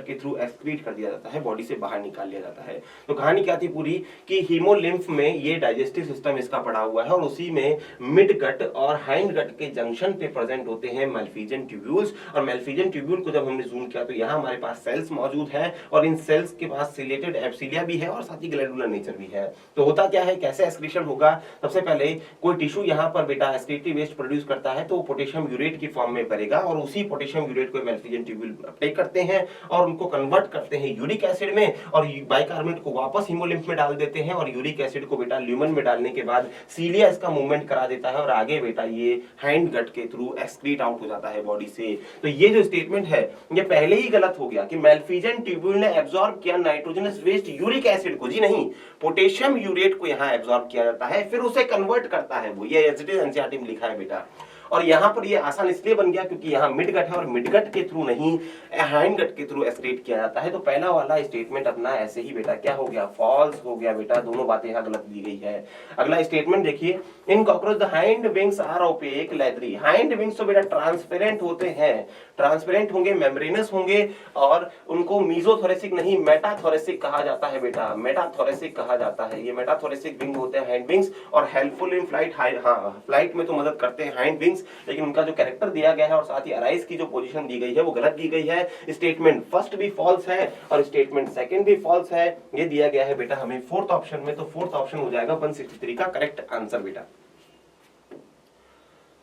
के थ्रू एक्सक्रीट कर दिया जाता है, बॉडी से बाहर निकाल लिया जाता है। तो कहानी क्या थी पूरी कि हीमोलिम्फ में ये डाइजेस्टिव सिस्टम इसका पड़ा हुआ है और उसी में मिड गट और हाइंड गट के जंक्शन पे प्रेजेंट होते हैं मैल्फिजन ट्यूब्यूल्स और मैल्फिजन ट्यूब्यूल को जब हमने जूम किया तो यहाँ हमारे पास सेल्स मौजूद है और इन सेल्स के पास सिलेटेड एब्सिलिया भी है और साथ ही ग्लैंडुलर नेचर भी है। तो होता क्या है, कैसे एक्सक्रीशन होगा, सबसे पहले कोई टिश्यू यहाँ पर बेटा एक्सक्रीटिव वेस्ट प्रोड्यूस करता है तो वो पोटेशियम यूरेट की फॉर्म में करेगा और उसी पोटेशियम यूरेट को मैल्फिजन ट्यूब्यूल अपटेक करते हैं और उनको कन्वर्ट करते हैं यूरिक एसिड में और बाइकार्बोनेट को वापस हीमोलिम्फ में डाल देते हैं और यूरिक एसिड को बेटा ल्यूमन में डालने के बाद सीलिया इसका मूवमेंट करा देता है और आगे बेटा ये हाइंड गट के थ्रू एक्सक्रीट आउट हो जाता है बॉडी से। तो ये जो स्टेटमेंट है ये पहले ही गलत हो गया कि मैल्फिजन ट्यूब्यूल ने एब्जॉर्ब किया नाइट्रोजनस वेस्ट यूरिक एसिड को, जी नहीं, पोटेशियम यूरेट को यहाँ एब्जॉर्ब किया जाता है फिर उसे कन्वर्ट करता है वो, ये एज इट इज एनसीईआरटी में लिखा है बेटा। और यहाँ पर ये आसान इसलिए बन गया क्योंकि यहाँ मिडगट है और मिडगट के थ्रू नहीं हाइंड गट के थ्रू एक्सक्रीट किया जाता है। तो पहला वाला स्टेटमेंट अपना ऐसे ही बेटा क्या हो गया, फॉल्स हो गया बेटा, दोनों बातें यहाँ गलत दी गई है। अगला स्टेटमेंट देखिए, in cockroach the hind wings are opaque leathery. Hind wings तो बेटा ट्रांसपेरेंट होते हैं, ट्रांसपेरेंट होंगे, मेम्ब्रेनस होंगे और उनको मीजोथोरेसिक नहीं मेटाथोरेसिक कहा जाता है बेटा, मेटाथोरेसिक कहा जाता है। ये मेटाथोरेसिक विंग होते हैं हाइंड विंग्स और हेल्पफुल इन फ्लाइट, हाँ फ्लाइट में तो मदद करते हैं हाइंड विंग्स, लेकिन उनका जो कैरेक्टर दिया गया है और साथ ही अराइज की जो पोजीशन दी गई है वो गलत दी गई है। स्टेटमेंट फर्स्ट भी फॉल्स है और स्टेटमेंट सेकंड भी फॉल्स है, ये दिया गया है बेटा हमें फोर्थ ऑप्शन में। तो फोर्थ ऑप्शन हो जाएगा 163 का करेक्ट आंसर बेटा।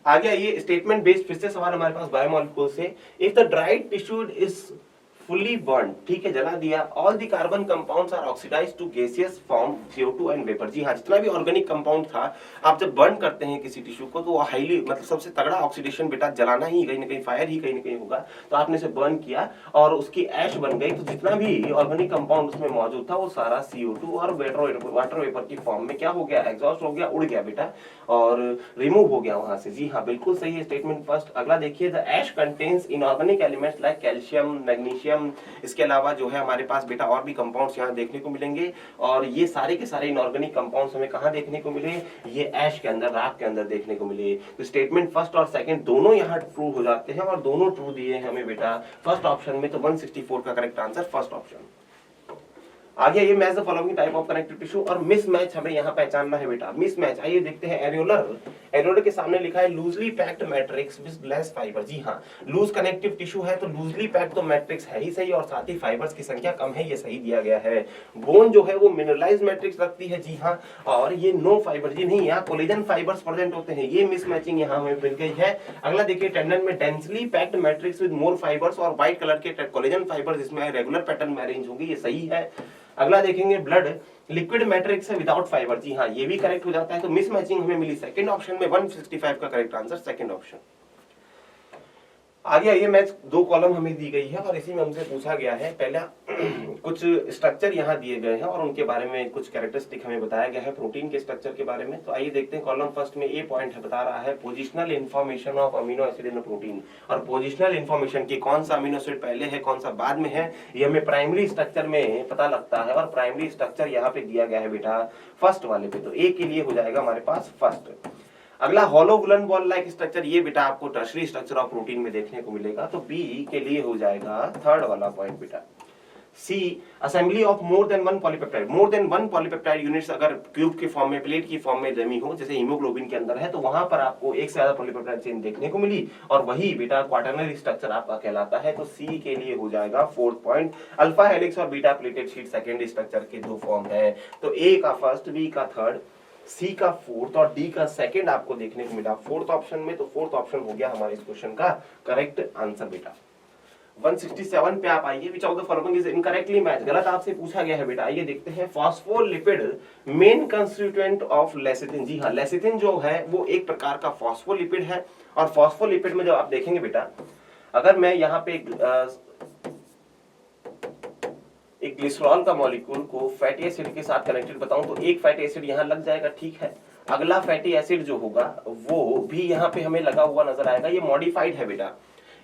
आ गया ये स्टेटमेंट बेस्ड फिर से सवाल हमारे पास बायोमोलिक्यूल से। If the dried tissue is fully burn, ठीक है, जला दिया, all the carbon compounds are oxidised to gaseous form CO2 and vapour. जी हाँ, जितना भी ऑर्गेनिक कंपाउंड था आप जब बर्न करते हैं किसी टिश्यू को तो वो हाईली मतलब सबसे तगड़ा ऑक्सीडेशन बेटा जलाना ही, कहीं ना कहीं फायर ही कहीं ना कहीं होगा। तो आपने इसे बर्न किया और उसकी ऐश बन गई तो जितना भी ऑर्गेनिक कंपाउंड उसमें मौजूद था वो सारा CO2 और वाटर वेपर की फॉर्म में क्या हो गया, एग्जॉस्ट हो गया, उड़ गया बेटा और रिमूव हो गया वहां से। जी हाँ, बिल्कुल सही है स्टेटमेंट फर्स्ट। अगला देखिए, the ash contains inorganic elements like calcium, magnesium, इसके अलावा जो है हमारे पास बेटा और भी कंपाउंड्स यहाँ देखने को मिलेंगे और ये सारे के सारे इनऑर्गेनिक कंपाउंड्स हमें कहाँ देखने को मिले, ये ऐश के अंदर, राख के अंदर देखने को मिले। तो स्टेटमेंट फर्स्ट और सेकंड दोनों यहाँ ट्रू हो जाते हैं और दोनों ट्रू दिए हैं हमें बेटा फर्स्ट ऑप्शन में। तो 164 का करेक्ट आंसर फर्स्ट ऑप्शन। आगे ये match the following type of connective tissue और मिसमैच हमें यहाँ पहचानना है बेटा। मिसमैच आइए देखते हैं। एरियोलर के सामने लिखा है loosely packed matrix with less fibre. जी हाँ, लूज कनेक्टिव टिश्यू है तो लूजली पैक्ड तो मैट्रिक्स है ही सही और साथ ही फाइबर्स की संख्या कम है, ये सही दिया गया है। बोन जो है वो मिनरलाइज मैट्रिक्स रखती है, जी हाँ, और ये नो फाइबर, जी नहीं, यहाँ कोलेजन फाइबर्स प्रेजेंट होते हैं, ये मिसमैचिंग यहाँ हमें मिल गई है। अगला देखिए, टेंडन में densely packed matrix with more fibres और व्हाइट कलर के कोलेजन फाइबर्स इसमें रेगुलर पैटर्न में अरेंज होंगे, ये सही है। अगला देखेंगे, ब्लड लिक्विड मैट्रिक्स है विदाउट फाइबर। जी हाँ, ये भी करेक्ट हो जाता है। तो मिसमैचिंग हमें मिली सेकंड ऑप्शन में। 165 का करेक्ट आंसर सेकंड ऑप्शन। आगे ये मैच दो कॉलम हमें दी गई है और इसी में हमसे पूछा गया है, पहला कुछ स्ट्रक्चर यहाँ दिए गए हैं और उनके बारे में कुछ कैरेक्टरिस्टिक हमें बताया गया है प्रोटीन के स्ट्रक्चर के बारे में। तो आइए देखते हैं। कॉलम फर्स्ट में ए पॉइंट है, बता रहा है positional information of amino acid in protein. और पोजिशनल इन्फॉर्मेशन की कौन सा अमीनो एसिड पहले है कौन सा बाद में है ये हमें प्राइमरी स्ट्रक्चर में पता लगता है और प्राइमरी स्ट्रक्चर यहाँ पे दिया गया है बेटा फर्स्ट वाले पे। तो ए के लिए हो जाएगा हमारे पास फर्स्ट। अगला hollow woollen ball like structure, ये बेटा आपको टर्शरी स्ट्रक्चर ऑफ प्रोटीन में देखने को मिलेगा। तो बी के लिए हो जाएगा थर्ड वाला पॉइंट बेटा। C assembly of more than one polypeptide, more than one polypeptide units अगर क्यूब की फॉर्म में, प्लेट की फॉर्म में जमी हो, जैसे हीमोग्लोबिन के अंदर है, तो वहां पर आपको एक से ज्यादा पॉलीपेप्टाइड चेन देखने को मिली और वही बेटा क्वाटरनरी स्ट्रक्चर आपका कहलाता है। तो सी के लिए हो जाएगा फोर्थ पॉइंट। अल्फा हेलिक्स और beta pleated sheet second structure के दो फॉर्म है। तो ए का फर्स्ट, बी का थर्ड, सी का फोर्थ और डी का सेकंड आपको देखने को मिला फोर्थ ऑप्शन में। तो फोर्थ ऑप्शन हो गया हमारे इस क्वेश्चन का करेक्ट आंसर बेटा। 167 पे आप आइए, which of the following is incorrectly match, गलत आपसे पूछा गया है बेटा। आइए देखते हैं। Phospholipid main constituent of lecithin. जी हाँ, लेसिथिन जो है वो एक प्रकार का फॉस्फोलिपिड है और फॉस्फोलिपिड में जब आप देखेंगे बेटा, अगर मैं यहाँ पे एक ग्लिसरॉल का मॉलिक्यूल को फैटी एसिड के साथ कनेक्टेड बताऊं तो एक फैटी एसिड यहाँ लग जाएगा, ठीक है। अगला फैटी एसिड जो होगा वो भी यहाँ पे हमें लगा हुआ नजर आएगा, ये मॉडिफाइड है बेटा।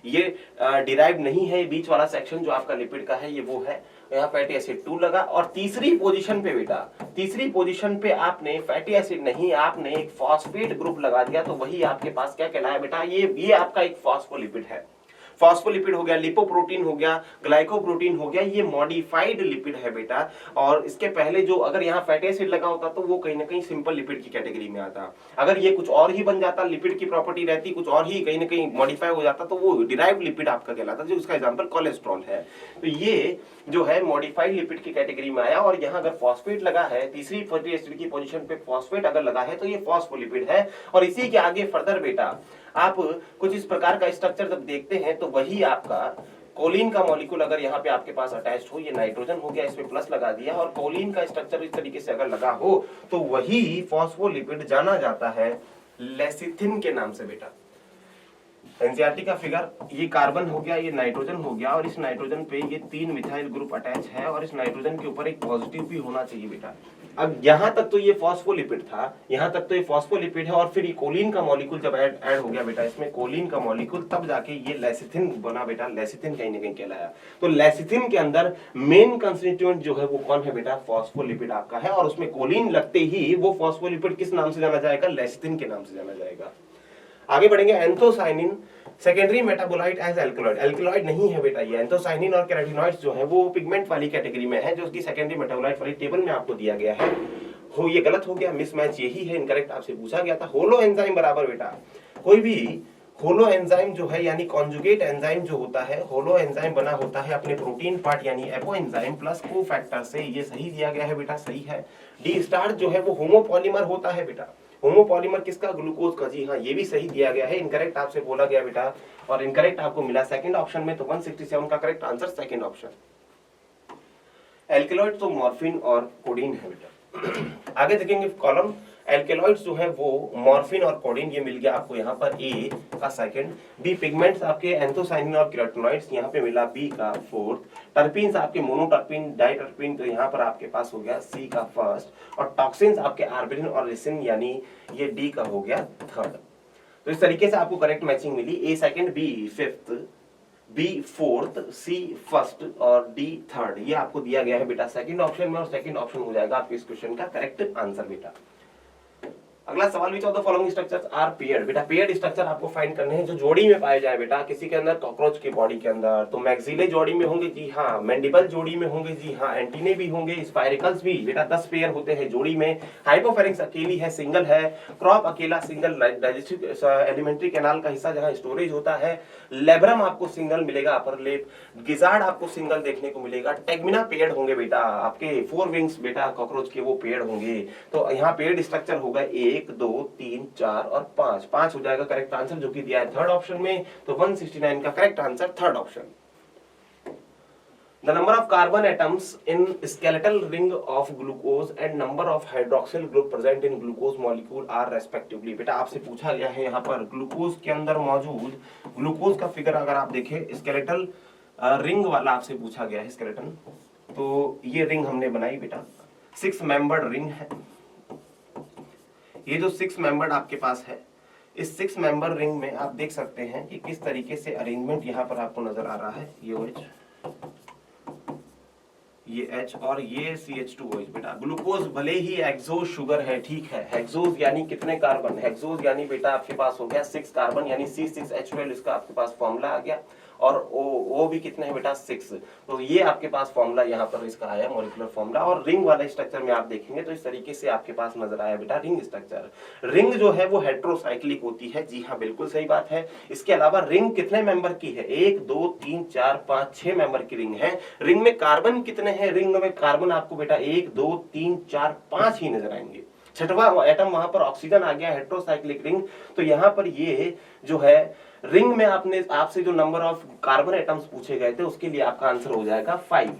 ये डिराइव नहीं है, बीच वाला सेक्शन जो आपका लिपिड का है ये वो है, यहाँ फैटी एसिड 2 लगा। और तीसरी पोजीशन पे बेटा, तीसरी पोजीशन पे आपने फैटी एसिड नहीं, आपने एक फॉस्फेट ग्रुप लगा दिया, तो वही आपके पास क्या कहलाया बेटा, ये आपका एक फॉस्फोलिपिड है। फॉस्फोलिपिड हो गया, लिपोप्रोटीन हो गया, ग्लाइकोप्रोटीन हो गया, ये मॉडिफाइड लिपिड है बेटा। और इसके पहले जो अगर यहाँ फैटी एसिड लगा होता तो वो कहीं ना कहीं सिंपल लिपिड की कैटेगरी में आता। अगर ये कुछ और ही बन जाता, लिपिड की प्रॉपर्टी रहती कुछ और ही, कहीं ना कहीं मॉडिफाई हो जाता, तो वो डिराइव्ड लिपिड आपका कहलाता, जो उसका एग्जांपल कोलेस्ट्रॉल है। तो ये जो है मॉडिफाइड लिपिड की कैटेगरी में आया। और यहाँ अगर फॉस्फेट लगा है, तीसरी फैटी एसिड की पोजीशन पे फॉस्फेट अगर लगा है, तो ये फॉस्फोलिपिड है। और इसी के आगे फर्दर बेटा आप कुछ इस प्रकार का स्ट्रक्चर जब देखते हैं तो वही आपका कोलिन का मॉलिक्यूल अगर यहाँ पे आपके पास अटैच्ड हो, ये नाइट्रोजन हो गया, इसमें प्लस लगा दिया, और कोलिन का स्ट्रक्चर इस तरीके से अगर लगा हो तो वही फॉस्फोलिपिड जाना जाता है लेसिथिन के नाम से बेटा। एनसीईआरटी का फिगर, ये कार्बन हो गया, ये नाइट्रोजन हो गया, और इस नाइट्रोजन पे ये 3 मिथाइल ग्रुप अटैच है, और इस नाइट्रोजन के ऊपर एक पॉजिटिव भी होना चाहिए बेटा। अब यहां तक तो ये फॉस्फोलिपिड था, यहां तक तो ये फॉस्फोलिपिड है, और फिर ये कोलिन का मॉलिक्यूल जब ऐड हो गया बेटा इसमें, कोलिन का मॉलिक्यूल, तब जाके ये लेसिथिन बना बेटा। लेसिथिन कहीं ना कहीं कहलाया। तो लेसिथिन के अंदर मेन कंस्टिट्यूएंट जो है वो कौन है बेटा, फॉस्फोलिपिड आपका है, और उसमें कोलिन लगते ही वो फॉस्फोलिपिड किस नाम से जाना जाएगा, लेसिथिन के नाम से जाना जाएगा। आगे बढ़ेंगे, anthocyanin secondary metabolite as alkaloid. Alkaloid नहीं है बेटा ये। एंथोसाइनिन और कैरोटीनॉइड्स जो है वो पिगमेंट वाली कैटेगरी में है, जो उसकी सेकेंडरी मेटाबोलाइट वाली टेबल में आपको दिया गया है। हो ये गलत हो गया, मिसमैच यही है, इनकरेक्ट आपसे पूछा गया था। होलो एंजाइम बराबर बेटा, कोई भी होलो एंजाइम जो है यानी कॉन्जुगेट एंजाइम जो होता है, होलो एंजाइम बना होता है अपने प्रोटीन पार्ट यानी एपो एंजाइम प्लस कोफैक्टर से। ये सही दिया गया है बेटा, सही है। डी स्टार्च जो है वो होमोपॉलीमर होता है बेटा। होमोपॉलीमर किसका, ग्लूकोज का। जी हाँ, ये भी सही दिया गया है, इनकरेक्ट आपसे बोला गया बेटा, और इनकरेक्ट आपको मिला सेकंड ऑप्शन में। तो 167 का correct answer second option. Alkaloid तो मॉर्फिन और कोडीन है बेटा। आगे देखेंगे कॉलम, एल्केलॉइड्स जो है वो मॉर्फिन और कोडीन, ये मिल गया आपको यहाँ पर ए का सेकंड। बी पिगमेंट्स आपके एंथोसाइनिन और केराटिनॉइड्स, यहाँ पे मिला बी का फोर्थ। टर्पीन्स आपके मोनोटर्पीन, डाइटर्पीन, तो यहाँ पर आपके पास हो गया सी का फर्स्ट। और टॉक्सिन्स आपके आर्बिनिन और लिसिन यानी ये डी का हो गया थर्ड। तो इस तरीके से आपको करेक्ट मैचिंग मिली। A second, B fifth, B fourth, C first और डी थर्ड। ये आपको दिया गया है बेटा सेकंड ऑप्शन में, और सेकंड ऑप्शन हो जाएगा आपके इस क्वेश्चन का करेक्ट आंसर बेटा। अगला सवाल, which of the following structures are paired. बेटा पेयर्ड स्ट्रक्चर आपको फाइंड करने हैं जो जोड़ी में पाए जाए बेटा। किसी के अंदर, कॉकरोच की बॉडी के अंदर तो मैक्सिले जोड़ी में होंगे, जी हाँ। मैंडिबल जोड़ी में होंगे, जी हाँ। एंटीने भी होंगे, स्पाइरिकल्स भी बेटा 10 पेयर होते हैं जोड़ी में। हाइपोफेरिंक्स अकेली है, सिंगल है। क्रॉप अकेला सिंगल, डाइजेस्टिव एलिमेंट्री कैनाल का हिस्सा जहां स्टोरेज होता है। लेब्रम आपको सिंगल मिलेगा, अपर लिप। गिजार्ड आपको सिंगल देखने को मिलेगा। टेगमिना पेयर्ड होंगे बेटा, आपके 4 विंग्स बेटा कॉकरोच के वो पेयर्ड होंगे। तो यहाँ पेयर्ड स्ट्रक्चर होगा 1 2 3 4 और 5। 5 हो जाएगा करेक्ट आंसर, जो कि दिया है थर्ड ऑप्शन में। तो 169 का correct answer third option. The number of carbon atoms in skeletal ring of glucose and number of hydroxyl group present in glucose molecule are respectively। बेटा आपसे पूछा गया है यहाँ पर ग्लूकोज के अंदर मौजूद ग्लूकोज का फिगर अगर आप देखें, स्केलेटल रिंग वाला आपसे पूछा गया है स्केलेटन। तो ये रिंग हमने बनाई बेटा, 6 मेंबर्ड रिंग है। ये जो 6 मेंबर्ड आपके पास है, इस 6 मेंबर रिंग में आप देख सकते हैं कि किस तरीके से अरेंजमेंट यहाँ पर आपको नजर आ रहा है। ये OH, ये H और ये CH2OH बेटा। ग्लूकोज भले ही एक्सोज शुगर है, ठीक है। हेक्सोज यानी कितने कार्बन, हेक्सोज यानी बेटा आपके पास हो गया 6 कार्बन यानी C6H12, इसका आपके पास फॉर्मूला आ गया। और O भी कितने हैं बेटा 6। तो ये आपके पास फॉर्मूला यहाँ पर इसका आया मॉलिक्यूलर फॉर्मूला। और रिंग वाले स्ट्रक्चर में आप देखेंगे तो इस तरीके से आपके पास नजर आया बेटा रिंग स्ट्रक्चर। रिंग जो है वो हेट्रोसाइक्लिक होती है, जी हाँ बिल्कुल सही बात है। इसके अलावा रिंग कितने मेंबर की है, 1 2 3 4 5 6 मेंबर की रिंग है। रिंग में कार्बन कितने हैं, रिंग में कार्बन आपको बेटा 1 2 3 4 5 ही नजर आएंगे। छठवां एटम वहां पर ऑक्सीजन आ गया, हेट्रोसाइक्लिक रिंग। तो यहाँ पर ये जो है रिंग में आपसे जो नंबर ऑफ कार्बन एटम्स पूछे गए थे उसके लिए आपका आंसर हो जाएगा 5।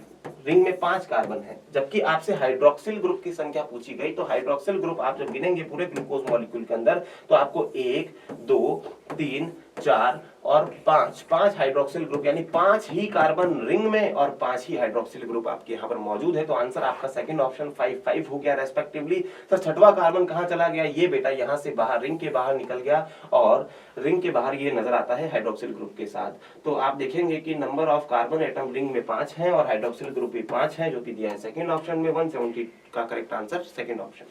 रिंग में 5 कार्बन है। जबकि आपसे हाइड्रोक्सिल ग्रुप की संख्या पूछी गई, तो हाइड्रोक्सिल ग्रुप आप जब गिनेंगे पूरे ग्लूकोज मॉलिक्यूल के अंदर तो आपको 1 2 3 4 और 5 हाइड्रोक्सिल ग्रुप, यानी 5 ही कार्बन रिंग में और 5 ही हाइड्रोक्सिल ग्रुप आपके यहाँ पर मौजूद है। तो आंसर आपका सेकंड ऑप्शन 5 हो गया रेस्पेक्टिवली। तो छठवां कार्बन कहाँ चला गया, ये बेटा यहाँ से बाहर रिंग के बाहर निकल गया और रिंग के बाहर ये नजर आता है हाइड्रोक्सिल ग्रुप के साथ। तो आप देखेंगे कि number of carbon atom ring में 5 है और हाइड्रोक्सिल ग्रुप भी 5 है, जो कि दिया है सेकंड ऑप्शन में। 170 का करेक्ट आंसर सेकंड ऑप्शन।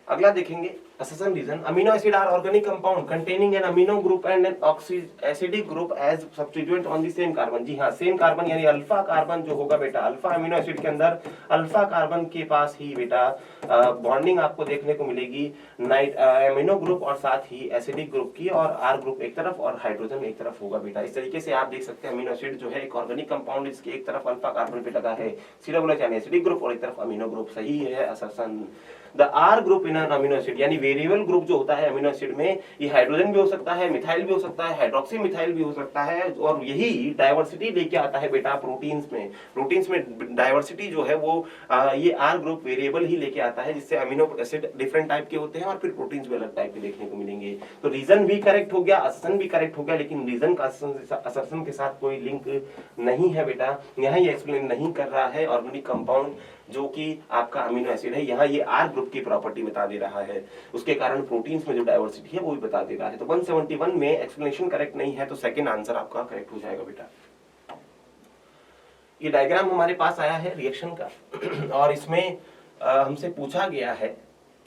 अगला देखेंगे assertion reason. Amino acid are organic compound containing an amino group and an acidic group as substituent on the same carbon. जी हाँ, सेम कार्बन यानी अल्फा कार्बन जो होगा बेटा, अल्फा अमीनो एसिड के अंदर अल्फा कार्बन के पास ही बेटा बॉन्डिंग आपको देखने को मिलेगी अमीनो ग्रुप और साथ ही एसिडिक ग्रुप की, और आर ग्रुप एक तरफ और हाइड्रोजन एक तरफ होगा बेटा। इस तरीके से आप देख सकते हैं अमीनो एसिड जो है एक ऑर्गेनिक कंपाउंड, इसके एक तरफ अल्फा कार्बन पे लगा है COOH यानी एसिडिक ग्रुप और एक तरफ अमीनो ग्रुप। सही है assertion. The R group in an amino acid यानी वेरिएबल ग्रुप जो होता है अमीनो एसिड में, ये हाइड्रोजन भी हो सकता है, मिथाइल भी हो सकता है, हाइड्रोक्सी मिथाइल भी हो सकता है, और यही डाइवर्सिटी लेके आता है बेटा प्रोटीन्स में। प्रोटीन्स में डाइवर्सिटी जो है वो ये आर ग्रुप वेरिएबल ही लेके आता है, जिससे अमीनो एसिड डिफरेंट टाइप के होते हैं और फिर प्रोटीन्स भी अलग टाइप के देखने को मिलेंगे। तो रीजन भी करेक्ट हो गया, अससन भी करेक्ट हो गया, लेकिन रीजन का अससन के साथ कोई लिंक नहीं है बेटा। यहाँ ये एक्सप्लेन नहीं कर रहा है ऑर्गेनिक कंपाउंड जो कि आपका अमीनो एसिड है, यहाँ ये आर ग्रुप की प्रॉपर्टी बता दे रहा है, उसके कारण प्रोटीन्स में जो डाइवर्सिटी है वो भी बता दे रहा है। तो 171 में एक्सप्लेनेशन करेक्ट नहीं है, तो सेकंड आंसर आपका करेक्ट हो जाएगा बेटा। ये डायग्राम हमारे पास आया है रिएक्शन का और इसमें हमसे पूछा गया है,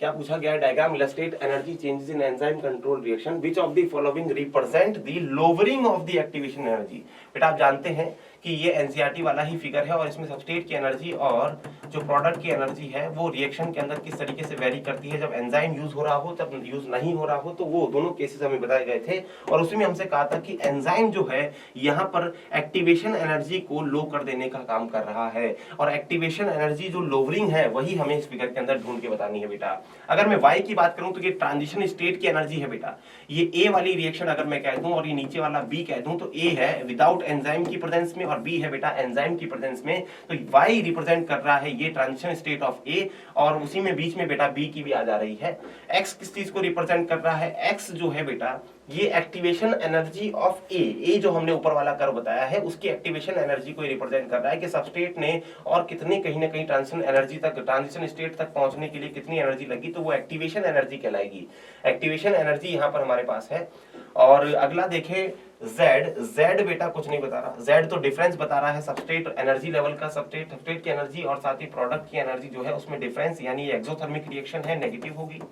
क्या पूछा गया है, diagram illustrate energy changes in enzyme control reaction, which of the following represent the lowering of the activation energy. बेटा आप जानते हैं कि ये एनसीईआरटी वाला ही फिगर है और इसमें सबस्ट्रेट की एनर्जी और जो प्रोडक्ट की एनर्जी है वो रिएक्शन के अंदर किस तरीके से वेरी करती है, जब एंजाइम यूज हो रहा हो तब यूज नहीं हो रहा हो, तो वो दोनों केसेस हमें बताए गए थे। और उसी में हमसे कहा था कि एंजाइम जो है यहाँ पर एक्टिवेशन एनर्जी को लो कर देने का काम कर रहा है, और एक्टिवेशन एनर्जी जो लोअरिंग है वही हमें इस फिगर के अंदर ढूंढ के बतानी है बेटा। अगर मैं वाई की बात करूं तो ये ट्रांजिशन स्टेट की एनर्जी है बेटा, ये ए वाली रिएक्शन अगर मैं कह दूं और ये नीचे वाला बी कह दूं, तो ए है विदाउट एंजाइम की प्रेजेंस में और बी है बेटा एंजाइम की प्रेजेंस में। तो वाई रिप्रेजेंट कर रहा है ये ट्रांजिशन स्टेट ऑफ ए, और उसी में बीच में बेटा बी की भी आ जा रही है। एक्स किस चीज को रिप्रेजेंट कर रहा है, एक्स जो है बेटा ये एक्टिवेशन एनर्जी ऑफ ए जो हमने ऊपर वाला कर्व बताया है उसकी एक्टिवेशन एनर्जी को रिप्रेजेंट कर रहा है कि सबस्ट्रेट ने और कितने कहीं ना कहीं ट्रांजिशन एनर्जी तक, ट्रांजिशन स्टेट तक पहुंचने के लिए कितनी एनर्जी लगी, तो वो एक्टिवेशन एनर्जी कहलाएगी। एक्टिवेशन एनर्जी यहाँ पर हमारे पास है। और अगला देखें Z बेटा कुछ नहीं बता रहा, Z तो डिफरेंस बता रहा है सबस्ट्रेट एनर्जी लेवल का, सबस्ट्रेट की एनर्जी और साथ ही प्रोडक्ट की एनर्जी जो है उसमें डिफरेंस, यानी एक्सोथर्मिक रिएक्शन है, नेगेटिव होगी,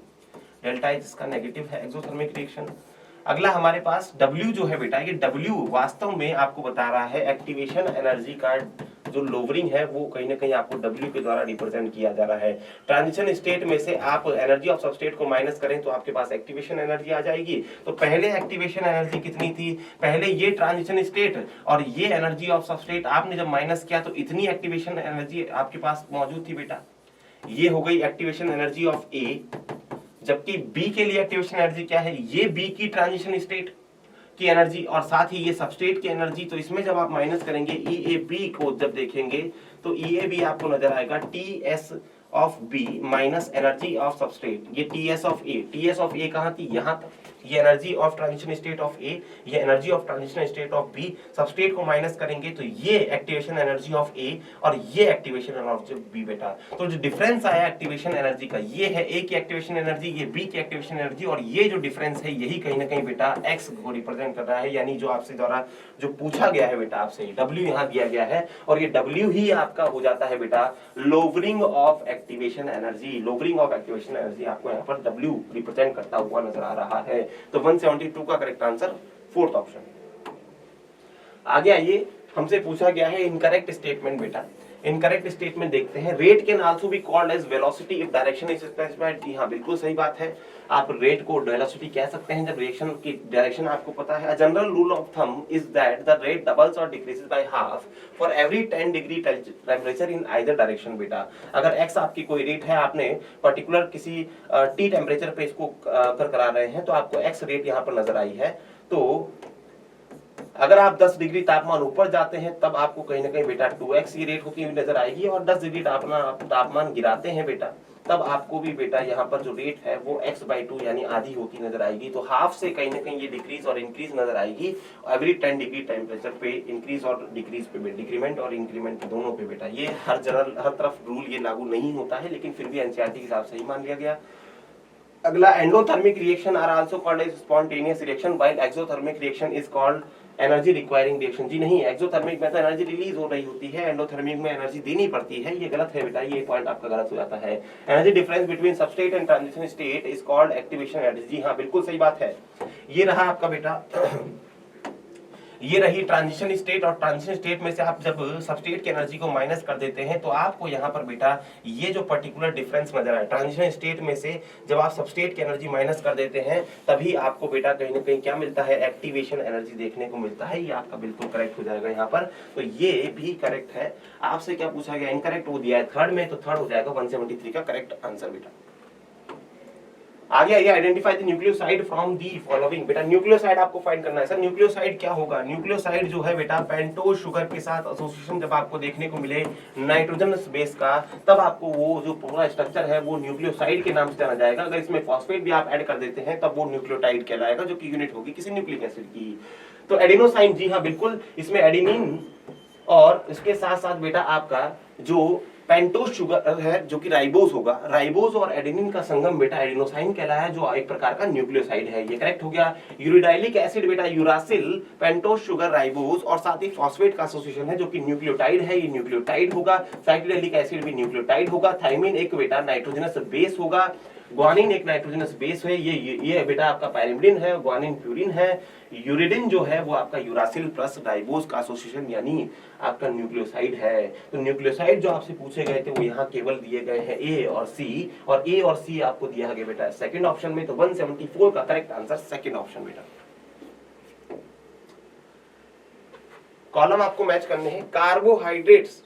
डेल्टा इसका नेगेटिव है एक्सोथर्मिक रिएक्शन। अगला हमारे पास W जो है बेटा, ये W वास्तव में आपको बता रहा है एक्टिवेशन एनर्जी का जो लोअरिंग है वो कहीं ना कहीं आपको W के द्वारा रिप्रेजेंट किया जा रहा है। ट्रांजिशन स्टेट में से आप एनर्जी ऑफ सबस्ट्रेट को माइनस करें तो आपके पास एक्टिवेशन एनर्जी आ जाएगी। तो पहले एक्टिवेशन एनर्जी कितनी थी, पहले ये ट्रांजिशन स्टेट और ये एनर्जी ऑफ सबस्ट्रेट आपने जब माइनस किया तो इतनी एक्टिवेशन एनर्जी आपके पास मौजूद थी बेटा, ये हो गई एक्टिवेशन एनर्जी ऑफ ए। जबकि बी के लिए एक्टिवेशन एनर्जी क्या है, ये बी की ट्रांजिशन स्टेट की एनर्जी और साथ ही ये सबस्ट्रेट की एनर्जी। तो इसमें जब आप माइनस करेंगे EAB को जब देखेंगे तो EAB आपको नजर आएगा TS of B minus energy of substrate, ये TS ऑफ A कहां थी, यहां तक, ये energy of transition state of A, ये energy of transition state of B, substrate को माइनस करेंगे तो ये एक्टिवेशन एनर्जी ऑफ A और ये एक्टिवेशन एनर्जी ऑफ B बेटा। तो जो डिफरेंस आया एक्टिवेशन एनर्जी का, ये है A की एक्टिवेशन एनर्जी, ये B की एक्टिवेशन एनर्जी, और ये जो डिफरेंस है यही कहीं ना कहीं बेटा X को रिप्रेजेंट कर रहा है, यानी जो आपसे द्वारा जो पूछा गया है बेटा आपसे W यहाँ दिया गया है और ये W ही आपका हो जाता है बेटा lowering of activation energy. Lowering of activation energy आपको यहाँ पर W रिप्रेजेंट करता हुआ नजर आ रहा है। तो 172 का करेक्ट आंसर फोर्थ ऑप्शन। आगे आइए, हमसे पूछा गया है इनकरेक्ट स्टेटमेंट बेटा। इनकरेक्ट स्टेटमेंट देखते हैं, rate can also be called as velocity if direction is specified. जी हाँ, बिल्कुल सही बात है, आप रेट को वेलोसिटी कह सकते हैं जब रिएक्शन की डायरेक्शन आपको पता है। A general rule of thumb is that the rate doubles और decreases by half for every 10 degree temperature in either direction बेटा। अगर x आपकी कोई रेट है, आपने पर्टिकुलर किसी T टेम्परेचर पे इसको कर करा रहे हैं, तो आपको x रेट यहाँ पर नजर आई है, तो अगर आप 10 डिग्री तापमान ऊपर जाते हैं तब आपको कहीं ना कहीं बेटा 2x की रेट होती हुई नजर आएगी, और 10 डिग्री तापमान गिराते हैं बेटा तब आपको भी बेटा यहाँ पर जो रेट है वो x/2 यानी आधी होती नजर आएगी। तो हाफ से कहीं ना कहीं ये डिक्रीज और इंक्रीज नजर आएगी एवरी 10 डिग्री टेम्परेचर पे, इंक्रीज और डिक्रीज पे, डिक्रीमेंट और इंक्रीमेंट दोनों पे बेटा। ये हर तरफ रूल ये लागू नहीं होता है, लेकिन फिर भी एनसीईआरटी के हिसाब से ही मान लिया गया। अगला, endothermic reaction are also called as spontaneous reaction while exothermic reaction is called energy requiring reaction. जी नहीं, एक्सोथर्मिक में तो एनर्जी रिलीज हो रही होती है, एंडोथर्मिक में एनर्जी देनी पड़ती है। ये गलत है बेटा, ये पॉइंट आपका गलत हो जाता है। Energy difference between substrate and transition state is called activation energy. जी हाँ, बिल्कुल सही बात है। ये रहा आपका बेटा ये रही ट्रांजिशन स्टेट, और ट्रांजिशन स्टेट में से आप जब सबस्टेट की एनर्जी को माइनस कर देते हैं तो आपको यहाँ पर बेटा ये जो पर्टिकुलर डिफरेंस नजर आए, ट्रांजिशन स्टेट में से जब आप सबस्टेट की एनर्जी माइनस कर देते हैं तभी आपको बेटा कहीं ना कहीं क्या मिलता है, एक्टिवेशन एनर्जी देखने को मिलता है। ये आपका बिल्कुल करेक्ट हो जाएगा यहाँ पर। तो ये भी करेक्ट है। आपसे क्या पूछा गया, इनकरेक्ट हो दिया है थर्ड में, तो थर्ड हो जाएगा 173 का करेक्ट आंसर बेटा। आगे आइए, identify the nucleoside from the following. बेटा न्यूक्लियोसाइड आपको फाइंड करना है। सर न्यूक्लियोसाइड क्या होगा? न्यूक्लियोसाइड जो है बेटा पेंटोज शुगर के साथ एसोसिएशन जब आपको देखने को मिले नाइट्रोजनस बेस का, तब आपको वो जो पूरा स्ट्रक्चर है वो न्यूक्लियोसाइड के नाम से जाना जाएगा। अगर इसमें फॉस्फेट भी आप ऐड कर देते हैं तब वो न्यूक्लियोटाइड कहलाएगा, जो कि यूनिट होगी किसी न्यूक्लिक एसिड की। तो एडेनोसाइन, जी हाँ बिल्कुल, इसमें एडेनिन और इसके साथ साथ बेटा आपका जो पेंटोज शुगर है जो कि राइबोज होगा, राइबोज और एडेनिन का संगम बेटा एडेनोसाइन कहलाया, जो एक प्रकार का न्यूक्लियोसाइड है। ये करेक्ट हो गया। यूरिडाइलिक एसिड बेटा यूरासिल, पेंटोज शुगर, राइबोज और साथ ही फॉस्फेट का एसोसिएशन है जो कि न्यूक्लियोटाइड है, ये न्यूक्लियोटाइड होगा। साइक्लिक एसिड भी न्यूक्लियोटाइड होगा। थाइमिन एक बेटा नाइट्रोजनस बेस होगा। ग्वानिन एक नाइट्रोजनस बेस है, ये बेटा आपका पायरिमिडिन है, ग्वानिन प्यूरिन है। यूरिडिन जो है वो आपका यूरासिल प्लस राइबोज का एसोसिएशन यानी आपका न्यूक्लियोसाइड है। तो न्यूक्लियोसाइड जो आपसे पूछे गए थे वो यहाँ केवल दिए गए हैं ए और सी, और ए और सी आपको दिया गया बेटा सेकंड ऑप्शन में। तो 174 का करेक्ट आंसर सेकंड ऑप्शन बेटा। कॉलम आपको मैच करने हैं। कार्बोहाइड्रेट्स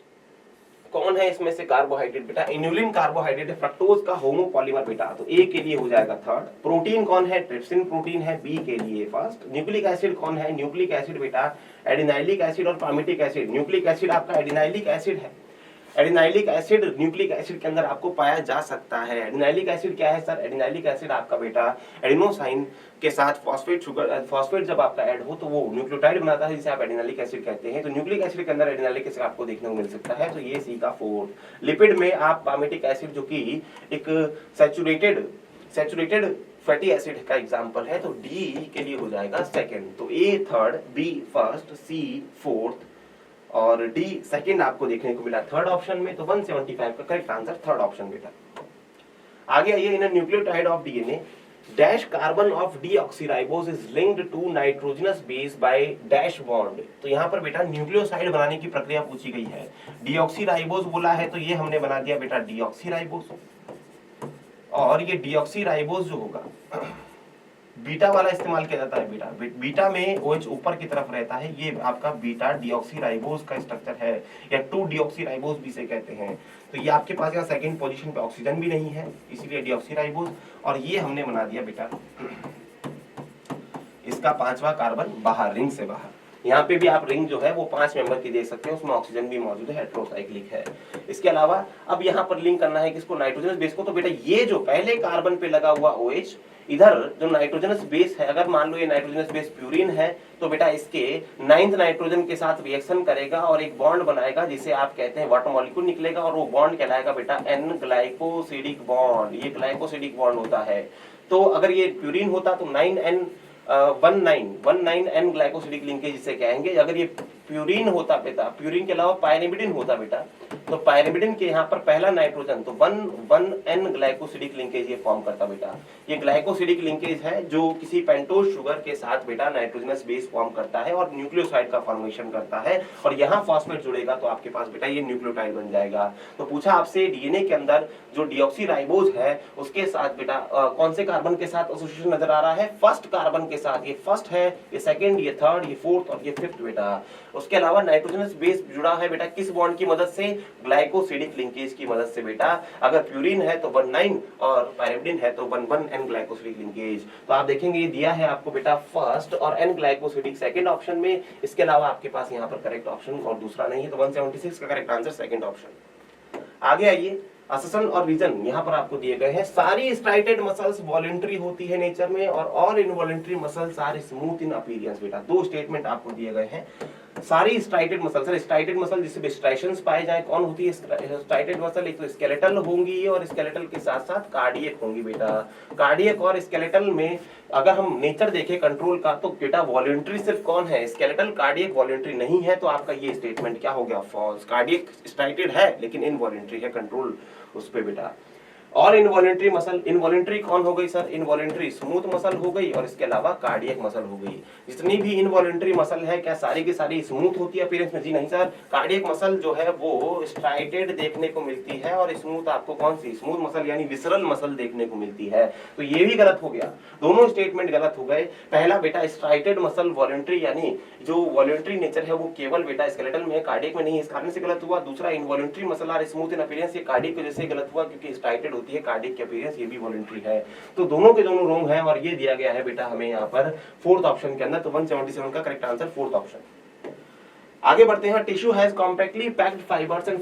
कौन है इसमें से? कार्बोहाइड्रेट बेटा इन्युलिन कार्बोहाइड्रेट है, फ्रक्टोज का होमोपॉलीमर बेटा, तो ए के लिए हो जाएगा थर्ड। प्रोटीन कौन है? ट्रिप्सिन प्रोटीन है, बी के लिए फर्स्ट। न्यूक्लिक एसिड कौन है? न्यूक्लिक एसिड बेटा एडिनाइलिक एसिड और पामिटिक एसिड। न्यूक्लिक एसिड आपका एडिनाइलिक एसिड है। एडिनाइलिक एसिड न्यूक्लिक एसिड के अंदर आपको पाया जा सकता है। एडिनाइलिक एसिड क्या है सर? एडिनाइलिक एसिड आपका बेटा एडिनोसाइन के साथ फॉस्फेट शुगर, फॉस्फेट जब आपका ऐड हो तो वो न्यूक्लियोटाइड बनाता है जिसे आप एडिनाइलिक एसिड कहते हैं। तो न्यूक्लिक एसिड के अंदर एडिनाइलिक एसिड आपको देखने को मिल सकता है, तो ये सी का फोर्थ। लिपिड में आप पामिटिक एसिड जो कि एक सैचुरेटेड फैटी एसिड का एग्जांपल है, तो डी के लिए हो जाएगा सेकंड। तो ए third, B first, C fourth और डी सेकंड आपको देखने को मिला थर्ड ऑप्शन में। तो 175 का करेक्ट आंसर थर्ड ऑप्शन बेटा। आगे आइए, in nucleotide of DNA dash carbon of deoxyribose is linked to nitrogenous base by dash bond. तो यहाँ पर बेटा न्यूक्लियोसाइड बनाने की प्रक्रिया पूछी गई है। डीऑक्सीराइबोज बोला है तो ये हमने बना दिया बेटा डीऑक्सीराइबोज, और ये डीऑक्सीराइबोज जो होगा बीटा वाला इस्तेमाल किया जाता है बेटा। बीटा में OH ऊपर की तरफ रहता है, ये आपका बीटा डीऑक्सीराइबोज का स्ट्रक्चर है, या 2-डीऑक्सीराइबोज भी इसे कहते हैं। तो ये आपके पास यहाँ सेकंड पोजीशन पे ऑक्सीजन भी नहीं है, इसीलिए डीऑक्सीराइबोज। और ये हमने बना दिया बेटा इसका 5वां कार्बन बाहर, रिंग से बाहर। यहाँ पे भी आप रिंग जो है वो 5 मेंबर की देख सकते हैं, उसमें ऑक्सीजन भी मौजूद है, हेटेरोसाइक्लिक है। इसके अलावा अब यहाँ पर लिंक करना है किसको? नाइट्रोजनस बेस को। तो बेटा ये जो पहले कार्बन पे लगा हुआ OH, इधर जो नाइट्रोजनस बेस है, अगर मान लो ये नाइट्रोजनस बेस प्यूरिन है तो बेटा इसके 9th नाइट्रोजन के साथ रिएक्शन करेगा और एक बॉन्ड बनाएगा जिसे आप कहते हैं वाटर मॉलिक्यूल निकलेगा, और वो बॉन्ड कहलाएगा बेटा N ग्लाइकोसिडिक बॉन्ड। ये ग्लाइकोसिडिक बॉन्ड होता है। तो अगर ये प्यूरिन होता तो 19N ग्लाइकोसिडिक लिंकेज जिसे कहेंगे। अगर ये प्यूरिन होता बेटा, प्यूरिन के अलावा पायरिमिडिन होता बेटा, तो पायरिमिडिन के यहाँ पर पहला नाइट्रोजन तो 1N ग्लाइकोसिडिक लिंकेज ये फॉर्म करता बेटा। ये ग्लाइकोसिडिक लिंकेज है जो किसी पेंटोज शुगर के साथ बेटा नाइट्रोजनस बेस फॉर्म करता है और न्यूक्लियोसाइड का फॉर्मेशन करता है, और यहाँ फॉस्फेट जुड़ेगा तो आपके पास बेटा ये न्यूक्लियोटाइड बन जाएगा। तो पूछा आपसे डीएनए के अंदर जो डीऑक्सीराइबोज है उसके साथ बेटा कौन से कार्बन के साथ एसोसिएशन नजर आ रहा है? फर्स्ट कार्बन के साथ। ये फर्स्ट है, ये सेकंड, ये थर्ड, ये फोर्थ और ये फिफ्थ बेटा। उसके अलावा नाइट्रोजनस बेस जुड़ा है बेटा किस बॉन्ड की मदद से, ग्लाइकोसिडिक लिंकेज की मदद से बेटा। अगर प्यूरिन है तो 1,9 और पाइरिमिडिन है तो 1,1 एन ग्लाइकोसिडिक लिंकेज। तो आप देखेंगे ये दिया है आपको बेटा फर्स्ट और एन ग्लाइकोसिडिक सेकंड ऑप्शन में। इसके अलावा आपके पास यहाँ पर करेक्ट ऑप्शन और दूसरा नहीं है, तो 176 का करेक्ट आंसर सेकंड ऑप्शन। आगे आइए, अससन और रीजन यहाँ पर आपको दिए गए हैं। सारी स्ट्राइटेड मसल्स वॉलेंट्री होती है नेचर में और all involuntary muscles are smooth in appearance बेटा। दो स्टेटमेंट आपको दिए गए हैं। सारी स्ट्राइटेड मसल, सर स्ट्राइटेड मसल जिससे स्ट्राइशंस पाए जाए कौन होती है स्ट्राइटेड मसल? एक तो स्केलेटल होंगी और स्केलेटल के साथ साथ कार्डियक होंगी बेटा। कार्डियक और स्केलेटल में अगर हम नेचर देखें कंट्रोल का तो बेटा वॉलेंट्री सिर्फ कौन है? स्केलेटल। कार्डियक वॉलेंट्री नहीं है, तो आपका ये स्टेटमेंट क्या हो गया? फॉल्स। कार्डियक स्ट्राइटेड है लेकिन इनवॉलेंट्री है, कंट्रोल उस पे बेटा। और इनवॉलेंट्री मसल, इनवॉलेंट्री कौन हो गई सर? इनवॉलेंट्री स्मूथ मसल हो गई और इसके अलावा कार्डियक मसल हो गई। जितनी भी इनवॉलेंट्री मसल है क्या सारी की सारी स्मूथ होती है अपीयरेंस में? जी नहीं सर, कार्डियक मसल जो है वो स्ट्राइटेड देखने को मिलती है और स्मूथ आपको कौन सी? स्मूथ मसल यानी विसरल मसल देखने को मिलती है। तो ये भी गलत हो गया, दोनों स्टेटमेंट गलत हो गए। पहला बेटा स्ट्राइटेड मसल वॉलेंट्री यानी जो वॉलेंट्री नेचर है वो केवल बेटा स्केलेटल में है, कार्डियक में नहीं, इस कारण से गलत हुआ। दूसरा involuntary muscle are smooth in appearance, ये कार्डियक की वजह से गलत हुआ क्योंकि स्ट्राइटेड होती है, कार्डियक की अपीयरेंस ये भी वॉलेंट्री है। तो दोनों के दोनों रॉन्ग है और ये दिया गया है बेटा हमें यहाँ पर फोर्थ ऑप्शन के अंदर। तो 177 का करेक्ट आंसर फोर्थ ऑप्शन। आगे बढ़ते हैं। Tissue has compactly packed fibres and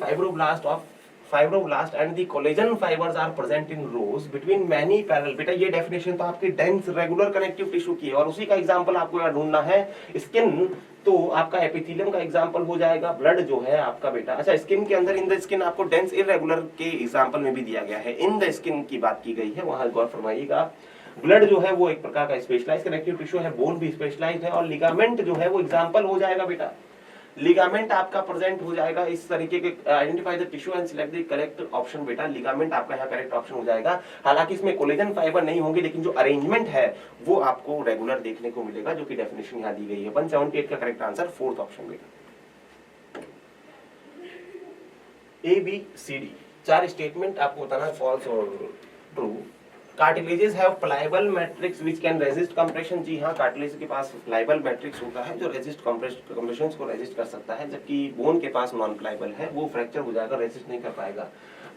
fibroblast and the collagen fibres are present in rows between many parallel. बेटा ये डेफिनेशन तो आपकी डेंस रेगुलर कनेक्टिव टिश्यू की है और उसी का एग्जांपल आपको यहाँ ढूंढना है। स्किन तो आपका एपिथेलियम का एग्जांपल हो जाएगा। ब्लड जो है आपका बेटा, अच्छा स्किन के अंदर इन द स्किन आपको डेंस इररेगुलर के एग्जांपल में भी दिया गया है। इन द स्किन की बात की गई है, वहां गौर फरमाइएगा। ब्लड जो है वो एक प्रकार का स्पेशलाइज कनेक्टिव टिश्यू है, बोन भी स्पेशलाइज है और लिगामेंट जो है वो एग्जांपल हो जाएगा बेटा। लिगामेंट आपका प्रेजेंट हो जाएगा इस तरीके के। Identify the tissue and select the correct option बेटा। लिगामेंट आपका यहाँ करेक्ट ऑप्शन हो जाएगा। हालांकि इसमें कोलेजन फाइबर नहीं होंगे लेकिन जो अरेंजमेंट है वो आपको रेगुलर देखने को मिलेगा, जो कि डेफिनेशन यहाँ दी गई है। 178 का करेक्ट आंसर फोर्थ ऑप्शन बेटा। ए बी सी डी चार स्टेटमेंट आपको बताना है, फॉल्स और true. Cartilages have pliable matrix which can resist compression. जी हाँ, कार्टिलेज के पास प्लायबल मैट्रिक्स होता है जो रेजिस्ट कंप्रेशन को रेजिस्ट कर सकता है, जबकि बोन के पास नॉन प्लायबल है, वो फ्रैक्चर हो जाएगा, रेजिस्ट नहीं कर पाएगा।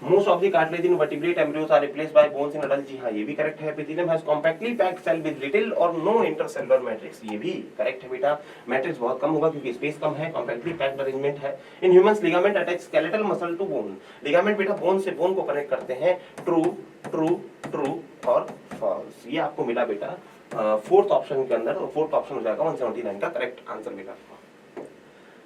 Most of the cartilage in vertebrate embryos are replaced by bones in adult. जी हाँ, ये भी करेक्ट है। Epithelium has compactly packed cell with little और नो इंटरसेलुलर मैट्रिक्स। ये भी करेक्ट है बेटा। मैट्रिक्स बहुत कम होगा क्योंकि स्पेस कम है, कॉम्पैक्टली पैक्ड अरेंजमेंट है। In humans ligament attach skeletal muscle to bone. Ligament बेटा बोन से बोन को कनेक्ट करते हैं। ट्रू ट्रू ट्रू और फॉल्स। ये आपको मिला बेटा फोर्थ ऑप्शन के अंदर, और फोर्थ ऑप्शन हो जाएगा 179 का करेक्ट आंसर बेटा।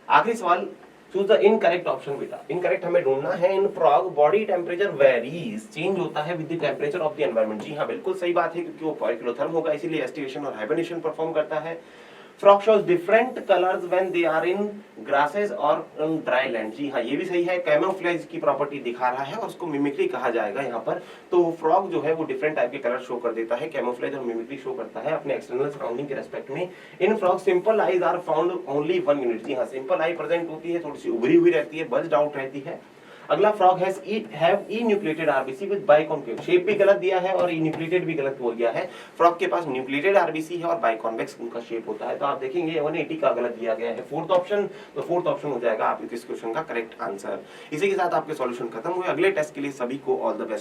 आखिरी सवाल, चूज द इनकरेक्ट ऑप्शन बेटा। इनकरेक्ट हमें ढूंढना है। In frog body temperature varies, change होता है with the temperature of the environment. जी हाँ, बिल्कुल सही बात है क्योंकि वो पॉइक्लोथर्म होगा, इसीलिए एस्टिवेशन और हाइबरनेशन परफॉर्म करता है। Frog shows different colours when they are in grasses और इन ड्राई लैंड। जी हाँ, ये भी सही है। कैमोफ्लेज की प्रॉपर्टी दिखा रहा है और उसको मिमिक्री कहा जाएगा यहाँ पर। तो फ्रॉग जो है वो डिफरेंट टाइप के कलर शो कर देता है, कैमोफ्लेज और मिमिक्री शो करता है अपने एक्सटर्नल सराउंडिंग के रेस्पेक्ट में। In frog simple eyes are found only 1 unit. जी हाँ, सिंपल आई प्रेजेंट होती है, थोड़ी सी उभरी हुई रहती है, बज्ड आउट रहती है। अगला, frog have enucleated RBC with biconcave. Shape भी गलत दिया है और इन्यूक्लिएटेड भी गलत हो गया है। फ्रॉग के पास न्यूक्लिएटेड आरबीसी है और बाइकॉन्वेक्स उनका शेप होता है। तो आप देखेंगे 180 का गलत दिया गया है फोर्थ ऑप्शन। तो फोर्थ ऑप्शन हो जाएगा आपके इस क्वेश्चन का करेक्ट आंसर। इसी के साथ आपके सॉल्यूशन खत्म हुए। अगले टेस्ट के लिए सभी को ऑल द बेस्ट।